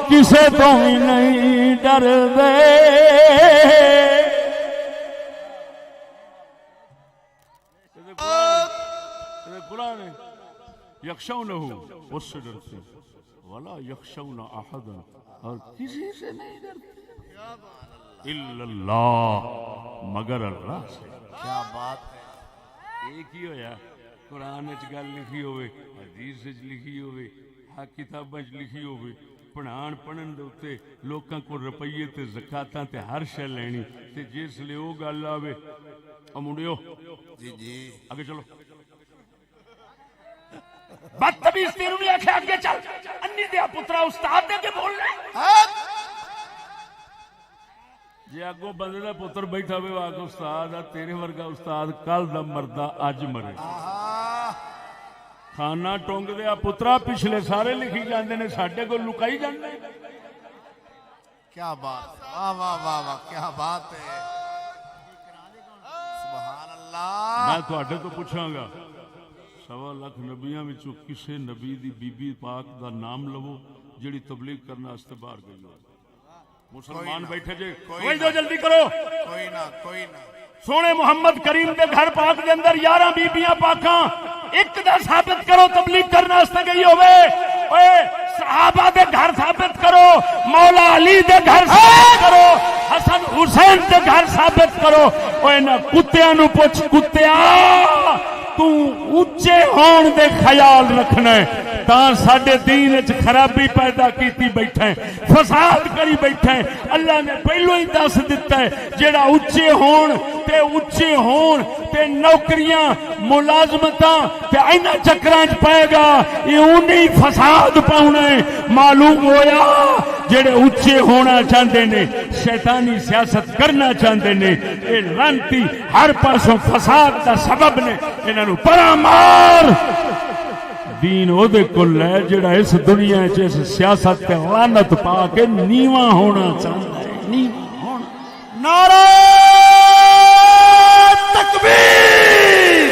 C: کسے تو بھی نہیں ڈردے. قرآن یخشونہ اس سے ڈرتے ولا یخشون احدا اور کسی سے نہیں ڈرتے الا اللہ مگر اللہ سے.
B: کیا بات ہے.
C: ایک ہی ہویا قرآن وچ گل لکھی ہوئے، حدیث وچ لکھی ہوئے، ہر کتاباں وچ لکھی ہوئے، پڑھان پڑھن دے اوتے لوکاں کو روپیے تے زکاتاں تے ہر شے لینی تے جس لے او گل آوے او منڈیو
B: جی جی
C: آگے چلو. بدتمیز تیروں نے آکھیا اگے چل انی دیا پترا استاد دے کے بول رہے جی اگوں بندے دا پتر بیٹھا ہوئے آگے استاد تیرے ورگا استاد کل دا مردہ اج مرے. ਖਾਨਾ ਟੁੰਗਦੇ ਆ ਪੁੱਤਰਾ, ਪਿਛਲੇ ਸਾਰੇ ਲਿਖੀ ਜਾਂਦੇ ਨੇ, ਸਾਡੇ ਕੋਲ ਲੁਕਾਈ ਜਾਂਦੇ।
B: کیا بات، واہ واہ واہ واہ، کیا بات ہے، سبحان اللہ۔
C: میں تھوڑے کو پوچھاں گا 1.25 لاکھ نبیاں وچوں کسے نبی دی بی بی پاک دا نام لو جڑی تبلیغ کرنا واسطے باہر گئی ہو؟ مسلمان بیٹھے جے، کوئی دو جلدی کرو،
B: کوئی نہ کوئی نہ۔
C: سونے محمد کریم دے گھر پاک دے اندر 11 بیبیاں پاکاں، ایک دا ثابت کرو تبلیغ کرنا واسطے گئی ہوئے۔ اوے صحابہ دے گھر ثابت کرو، مولا علی دے گھر ثابت کرو، حسن حسین دے گھر ثابت کرو۔ اوے نہ کتیاں نو پوچھ، کتیا تو اونچے ہون دے خیال رکھنا ہے تاں ساڈے دین وچ خرابی پیدا کیتی بیٹھا ہے، فساد کری بیٹھا ہے۔ اللہ نے پہلو ہی دس دیتا ہے جیڑا اونچے ہون تے نوکریاں ملازمتاں تے اینا چکراں وچ پائے گا، یہ انہی فساد پاؤنا ہے۔ معلوم ہویا جڑے اونچے ہونا چاہتے نے، شیطانی سیاست کرنا چاہتے نے، یہ لعنتی ہر پاسوں فساد دا سبب نے، انہاں نوں پرا مار۔ دین او دے کول ہے جڑا اس دنیا وچ اس سیاست تے لعنت پا کے نیواں ہونا چاہتا ہے، نیواں ہونا۔
B: نعرہ تکبیر،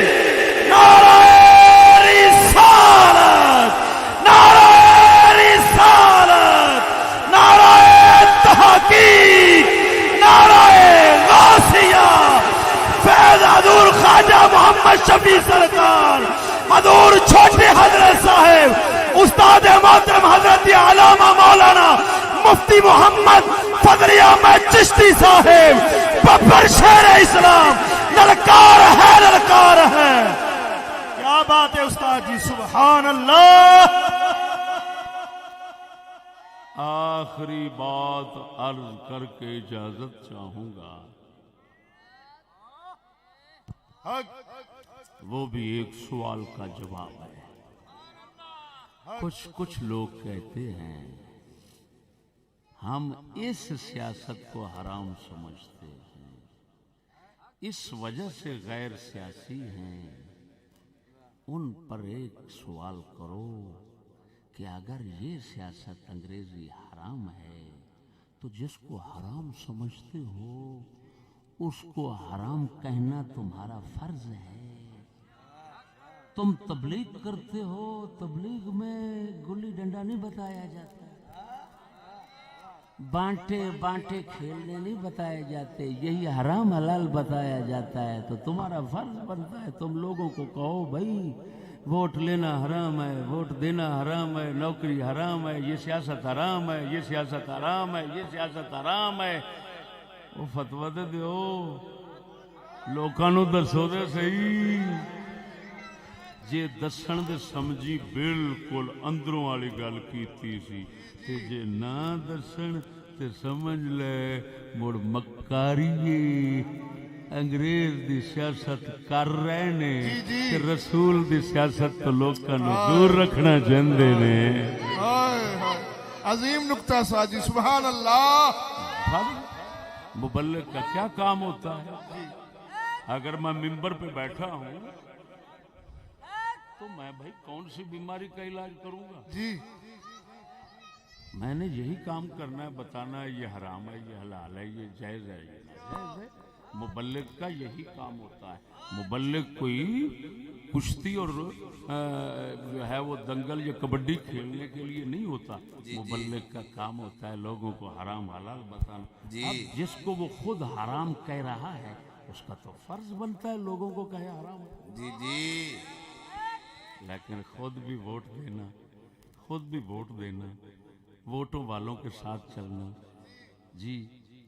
B: نعرہ رسالت، نعرہ رسالت، نعرہ تحقیق، نعرہ غوثیہ، فیض حضور خواجہ محمد شفیع سرکار، حضور چھوٹے حضرت صاحب، استاد محترم حضرت علامہ مولانا مفتی محمد فضل احمد چشتی صاحب، ببر شیر اسلام، للکار ہے للکار ہے۔ کیا بات ہے استاد جی، سبحان اللہ۔
C: آخری بات عرض کر کے اجازت چاہوں گا، وہ بھی ایک سوال کا جواب ہے۔ کچھ لوگ کہتے ہیں ہم اس سیاست کو حرام سمجھتے ہیں، اس وجہ سے غیر سیاسی ہیں۔ ان پر ایک سوال کرو کہ اگر یہ سیاست انگریزی حرام ہے تو جس کو حرام سمجھتے ہو اس کو حرام کہنا تمہارا فرض ہے۔ تم تبلیغ کرتے ہو، تبلیغ میں گلی ڈنڈا نہیں بتایا جاتا، بانٹے کھیلنے نہیں بتائے جاتے، یہی حرام حلال بتایا جاتا ہے۔ تو تمہارا فرض بنتا ہے تم لوگوں کو کہو بھائی ووٹ لینا حرام ہے، ووٹ دینا حرام ہے، نوکری حرام ہے، یہ سیاست حرام ہے، یہ سیاست حرام ہے، یہ سیاست حرام ہے۔ وہ فتویٰ دے دیو، لوکاں نوں دسو دے صحیح۔ جے دسن دے سمجھی بالکل اندروں والی گل کیتی سی، تے جے نہ دسن تے سمجھ لے مڑ مکاریے انگریز دی سیاست کر رہے نے تے رسول دی سیاست تو لوکاں نوں دور رکھنا چاہندے نے۔
B: عظیم نکتہ سازی، سبحان اللہ۔
C: مبلغ کا کیا کام ہوتا ہے؟ اگر میں ممبر پہ بیٹھا ہوں تو میں بھائی کون سی بیماری کا علاج کروں گا؟
B: جی
C: میں نے یہی کام کرنا ہے، بتانا ہے یہ حرام ہے، یہ حلال ہے، یہ جائز ہے، یہ ناجائز ہے۔ مبلغ کا یہی کام ہوتا ہے۔ مبلغ کوئی کشتی اور جو ہے وہ دنگل یا کبڈی کھیلنے کے لیے نہیں ہوتا۔ مبلغ کا کام ہوتا ہے لوگوں کو حرام حلال بتانا۔ اب جس کو وہ خود حرام کہہ رہا ہے اس کا تو فرض بنتا ہے لوگوں کو کہے حرام۔
B: جی جی،
C: لیکن خود بھی ووٹ دینا، ووٹوں والوں کے ساتھ چلنا، جی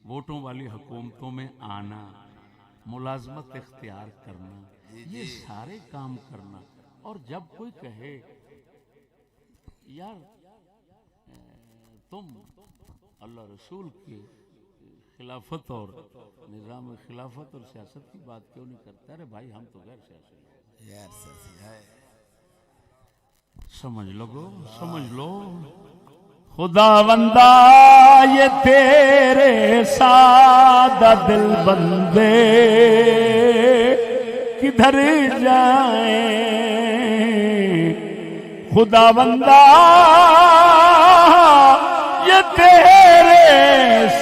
C: ووٹوں والی حکومتوں میں آنا، ملازمت اختیار کرنا، یہ سارے کام کرنا۔ اور جب کوئی کہے یار تم اللہ رسول کی خلافت اور نظام خلافت اور سیاست کی بات کیوں نہیں کرتے؟ ارے بھائی ہم تو غیر سیاسی ہیں۔ سمجھ لو خدا بندہ یہ تیرے سادہ دل بندے کدھر جائیں، خدا بندہ یہ تیرے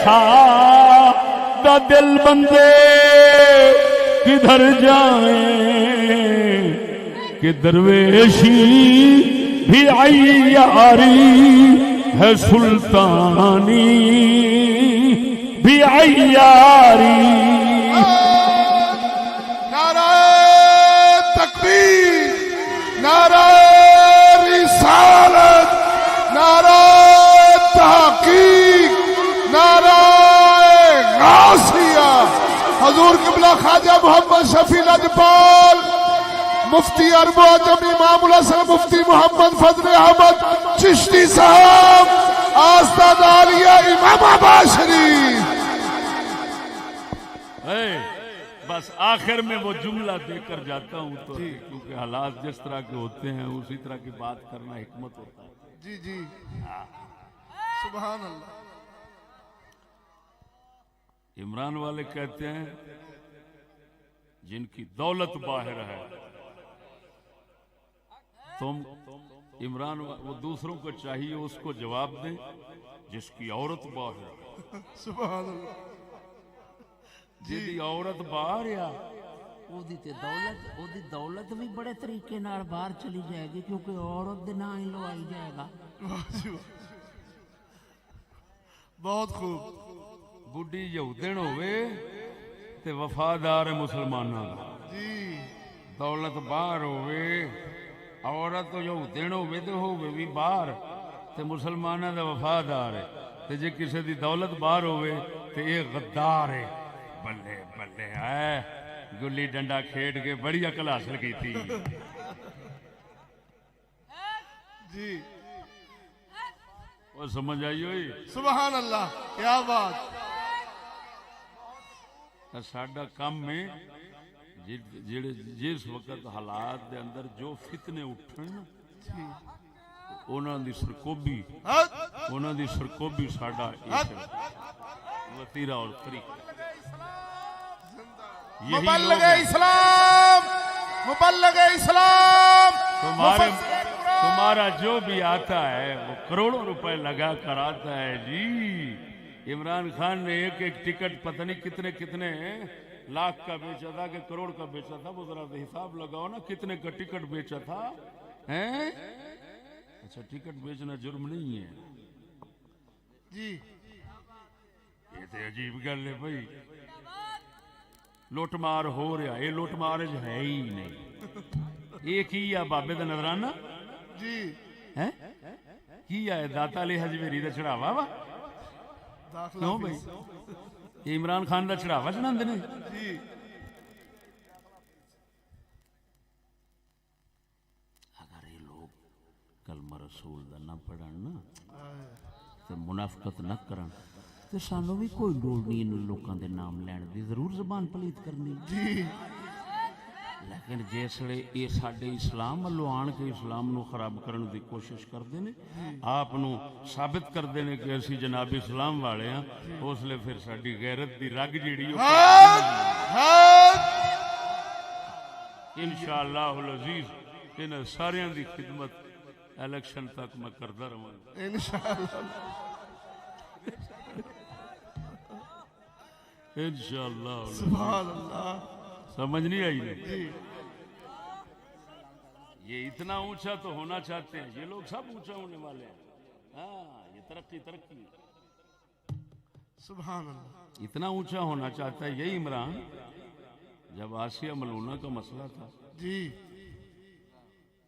C: سادہ دل بندے کدھر جائیں کہ درویشی بھی عیاری ہے سلطانی بھی عیاری.
B: نعرہ تکبیر، نعرہ رسالت، نعرہ تحقیق، نعرہ غوثیہ. حضور قبلہ خواجہ محمد شفیع لجپال مفتی عرب و عجم امام الحسن مفتی محمد فضل احمد چشتی صاحب آستان عالیہ امام آباد شریف.
C: بس آخر میں وہ جملہ دے کر جاتا ہوں تو کیونکہ حالات جس طرح کے ہوتے ہیں اسی طرح کی بات کرنا حکمت ہوتا ہے.
B: جی جی سبحان اللہ.
C: عمران والے کہتے ہیں جن کی دولت باہر ہے تم عمران وہ دوسروں کو چاہیے اس کو جواب دیں جس کی عورت باہر ہے.
B: سبحان اللہ.
C: جی عورت باہر آ دولت بھی بڑے طریقے نال باہر چلی جائے گی کیونکہ عورت دے نام ہی لوائی جائے گا.
B: بہت خوب.
C: بڈی یہودن ہوئے تے وفادار مسلمانوں دا.
B: جی
C: دولت باہر ہوئے عورت یہودن ہوئے تے ہوئے بھی باہر تے مسلمانوں دا وفادار ہے. تے جے کسی دی دولت باہر ہوئے تے یہ غدار ہے. بلے بلے ہے گلی ڈنڈا کھیڈ کے بڑی عقل حاصل کی تھی.
B: جی
C: وہ سمجھ آئی ہوئی.
B: سبحان اللہ. کیا بات.
C: ساڈا کام میں جس وقت حالات دے اندر جو فتنے اٹھن انہاں دی سرکوبی ساڈا وتیرہ اور طریقہ.
B: مبلغ اسلام، مبلغ اسلام.
C: تمہارا جو بھی آتا ہے وہ کروڑوں روپے لگا کر آتا ہے. جی عمران خان نے ایک ایک ٹکٹ پتہ نہیں کتنے کتنے لاکھ کا بیچا تھا کہ کروڑ کا بیچا تھا. وہ ذرا حساب لگاؤ نا کتنے کا ٹکٹ بیچا تھا. اچھا ٹکٹ بیچنا جرم نہیں ہے.
B: جی
C: یہ تو عجیب گل ہے بھائی. لوٹ مار ہو رہا یہ لوٹ مار ہے ہی نہیں. یہ کی ہے بابے دا نظرانہ.
B: جی
C: کی ہے داتا علی حجویری دا چڑھاوا وا. کیوں بھائی یہ عمران خان دا چڑھاوا چڑھاندے نے.
B: جی
C: اگر یہ لوگ کلمہ رسول دا نہ پڑھن نا تے منافقت نہ کرن تے سانو بھی کوئی لوڑ نہیں ان لوکاں دے نام لین دی. ضرور زبان پلیت کرنی
B: جی
C: لیکن جسے یہ سارے اسلام والوں آن کے اسلام نو خراب کرنے کی کوشش کرتے ہیں آپ ثابت کرتے ہیں کہ اسی جناب اسلام والے ہاں اس لیے پھر ساری غیرت کی رگ جیڑی انشاءاللہ العزیز ان سارے دی خدمت الیکشن تک میں کرتا رہا انشاءاللہ.
B: سبحان اللہ.
C: سمجھ نہیں آئی. یہ اتنا اونچا تو ہونا چاہتے ہیں. یہ لوگ سب اونچا ہونے والے ہیں. ہاں یہ ترقی
B: سبحان اللہ.
C: اتنا اونچا ہونا چاہتا ہے. یہی عمران جب آسیہ ملونہ کا مسئلہ تھا
B: جی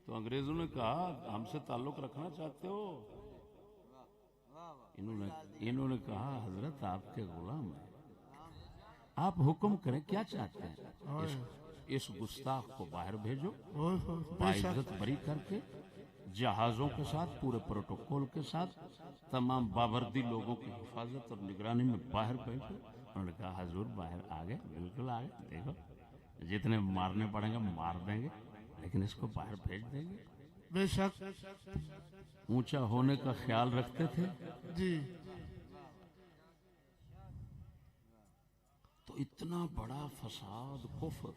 C: تو انگریزوں نے کہا ہم سے تعلق رکھنا چاہتے ہو. انہوں نے کہا حضرت آپ کے غلام ہیں آپ حکم کریں کیا چاہتے ہیں. اس گستاخ کو باہر بھیجو باعزت بری کر کے جہازوں کے ساتھ پورے پروٹوکول کے ساتھ تمام باوردی لوگوں کی حفاظت اور نگرانی میں باہر بھیجو. انہوں نے کہا حضور باہر آ گئے بالکل آ گئے. دیکھو جتنے مارنے پڑیں گے مار دیں گے لیکن اس کو باہر بھیج دیں گے.
B: بے شک
C: اونچا ہونے کا خیال رکھتے تھے.
B: جی
C: تو اتنا بڑا فساد کفر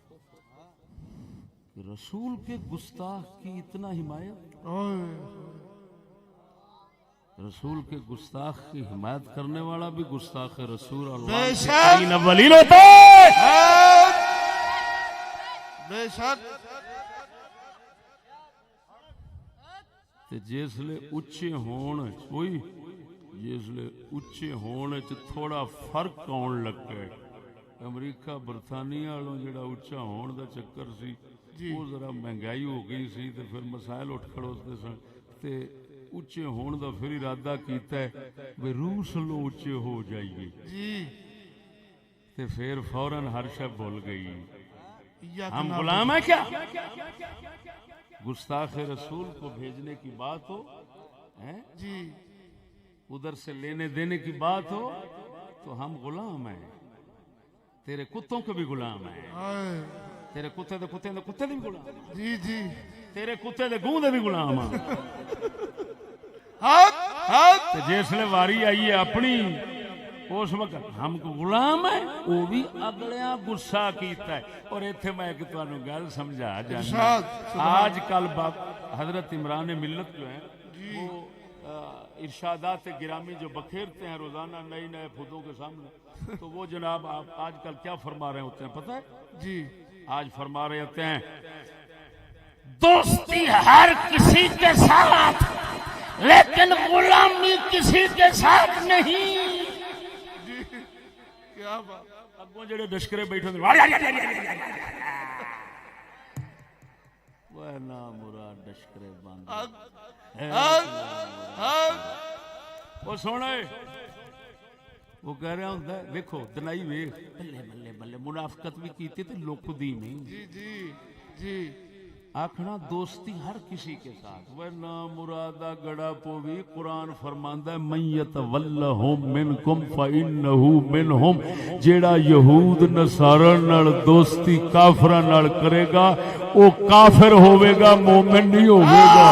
A: کہ رسول کے گستاخ کی اتنا حمایت، رسول کے گستاخ کی حمایت کرنے والا بھی گستاخ رسول اور
B: اولین ہوتا ہے، بے شک
A: تے جسلے اچے ہون کوئی جسلے اچے ہون چ تھوڑا فرق آن لگا، امریکہ برطانیہ والوں جڑا اچا ہون دا چکر سی وہ ذرا مہنگائی ہو گئی سی تے پھر مسائل اٹھ کھڑوتے سن تے اچے ہون دا پھر ارادہ کیتا ہے بے روس لو اچے ہو جائیے تے پھر فوراً ہر شے بھول گئی، ہم غلام ہیں کیا؟ گستاخ رسول کو بھیجنے کی بات ہو
B: جی،
A: ادھر سے لینے دینے کی بات ہو تو ہم غلام ہیں، تیرے کتوں کے بھی غلام ہیں، تیرے کتے دے کتے دے کتے دے بھی غلام ہیں،
B: جی جی،
A: تیرے کتے دے گوں دے بھی غلام ہیں۔ جسلے واری آئی ہے اپنی اس وقت ہم کو غلام ہے، وہ بھی اگلیاں غصہ کیتا ہے۔ اور ایتھے میں ایک تانوں گل سمجھا جانا، آج کل حضرت عمران ملت جو ہیں وہ ارشادات گرامی جو بکھیرتے ہیں روزانہ نئی نئے خودوں کے سامنے، تو وہ جناب آپ آج کل کیا فرما رہے ہوتے ہیں پتہ ہے
B: جی؟
A: آج فرما رہے ہوتے ہیں
C: دوستی ہر کسی کے ساتھ لیکن غلامی کسی کے ساتھ نہیں۔
B: کیا بات،
A: اگوں جڑے ڈشکرے بیٹھے وہ نا مراد ڈشکرے بند وہ سونے وہ کہہ رہا ہوتا ہے دیکھو دنائی ویکھ بلے بلے بلے منافقت بھی کیتی تے لوک دی نہیں
B: جی جی جی،
A: آکھنا دوستی ہر کسی کے ساتھ، ورنہ مرادہ گڑا پوی قرآن فرماندا ہے من یتولہم منکم فإنہ منہم، جیڑا یہود نصارا نال دوستی کافراں نال کرے گا او کافر ہوے گا، مومن نہیں ہوے گا۔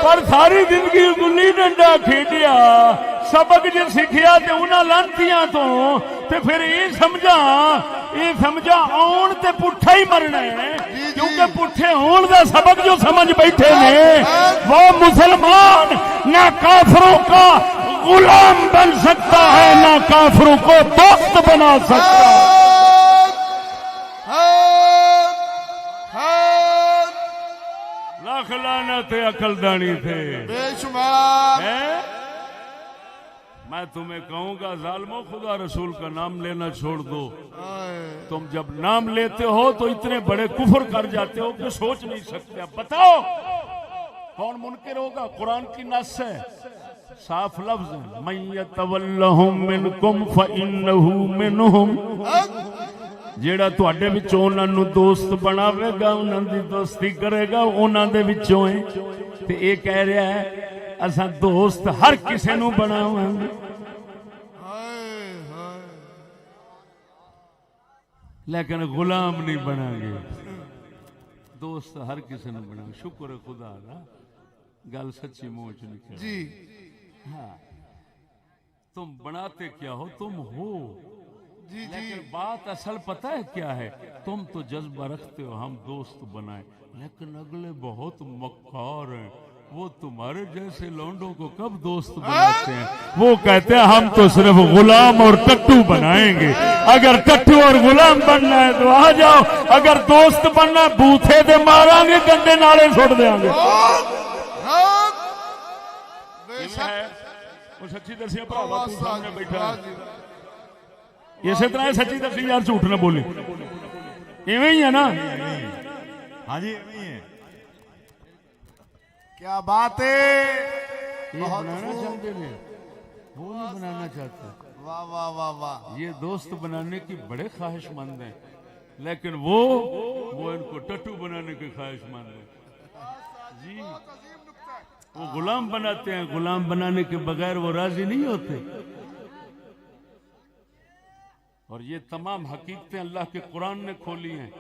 A: پر ساری زندگی گلی ڈنڈا کھیڈیا، سبق جو سکھیا تے انہاں لانتیاں تو تے پھر یہ سمجھا آن تے پٹھا ہی مرنا ہے، کیونکہ پٹھے ہون دا سبق جو سمجھ بیٹھے نے وہ مسلمان نہ کافروں کا غلام بن سکتا ہے نہ کافروں کو دوست بنا سکتا ہے۔ لاکھ لعنت عقل دانی تھے
B: بے شمار۔
A: میں تمہیں کہوں گا ظالموں خدا رسول کا نام لینا چھوڑ دو، تم جب نام لیتے ہو تو اتنے بڑے کفر کر جاتے ہو کہ سوچ نہیں سکتے۔ اب بتاؤ کون منکر ہوگا؟ قرآن کی نص ہے، صاف لفظ ہے، من یتولہم منکم فإنہ منہم، جیڑا تواڈے وچوں انہاں نو دوست بناوے گا انہاں دی دوستی کرے گا انہاں دے وچوں ہے۔ تے اے کہہ رہا ہے اساں دوست ہر کسے نو بناواں گے، لیکن غلام نہیں بنا گے، دوست ہر کسے نو بنا۔ شکر ہے خدا دا گل سچی منہ چ نکلی
B: جی۔
A: ہاں تم بناتے کیا ہو؟ تم ہو،
B: جی
A: لیکن بات اصل پتہ ہے کیا ہے؟ تم تو جذبہ رکھتے ہو ہم دوست بنائیں، لیکن اگلے بہت مکار ہیں، وہ تمہارے جیسے لونڈوں کو کب دوست بناتے ہیں؟ وہ کہتے ہیں ہم تو صرف غلام اور ٹٹو بنائیں گے، اگر ٹٹو اور غلام بننا ہے تو آ جاؤ، اگر دوست بننا ہے بوتھے دے ماراں گے گندے نالے چھوڑ دیں گے۔ وہ سچی دسیا بھراوا تو سامنے بیٹھا ہے، اسی طرح سچی دسی یار، جھوٹ نہ بولی، ایویں ہی ہے نا؟
D: ہاں جی ایویں ہی ہے۔
B: کیا بات ہے،
A: بنانا چاہتے ہیں وہ نہیں بنانا چاہتے،
B: واہ واہ واہ واہ،
A: یہ دوست بنانے کی بڑے خواہش مند ہیں، لیکن وہ ان کو ٹٹو بنانے کے خواہش مند ہیں جی۔ وہ غلام بناتے ہیں، غلام بنانے کے بغیر وہ راضی نہیں ہوتے۔ اور یہ تمام حقیقتیں اللہ کے قرآن نے کھولی ہیں۔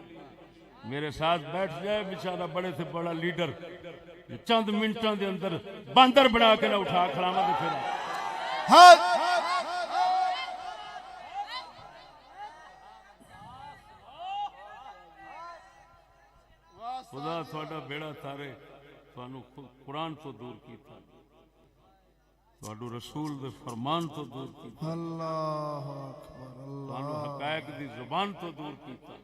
A: میرے ساتھ بیٹھ جائے بیچارہ بڑے سے بڑا لیڈر، چند منٹوں دے اندر باندر بنا کے نہ اٹھا کھڑاوا دے پھر اللہ تھوڑا بیڑا تارے تانوں قرآن تو دور کیتا تواڈو رسول دے فرمان تو دور کیتا
B: اللہ اکبر
A: تانوں
B: اللہ
A: حقائق دی زبان تو دور کیتا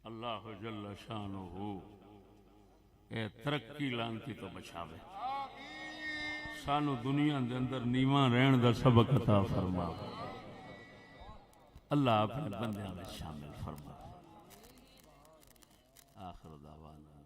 A: اللہ جل شانہ اے ترقی لانتی تو بچاوے سانو دنیا دے اندر نیواں رہن دا سبق عطا فرما اللہ اپنے بندیاں میں شامل فرما آخر دعوانا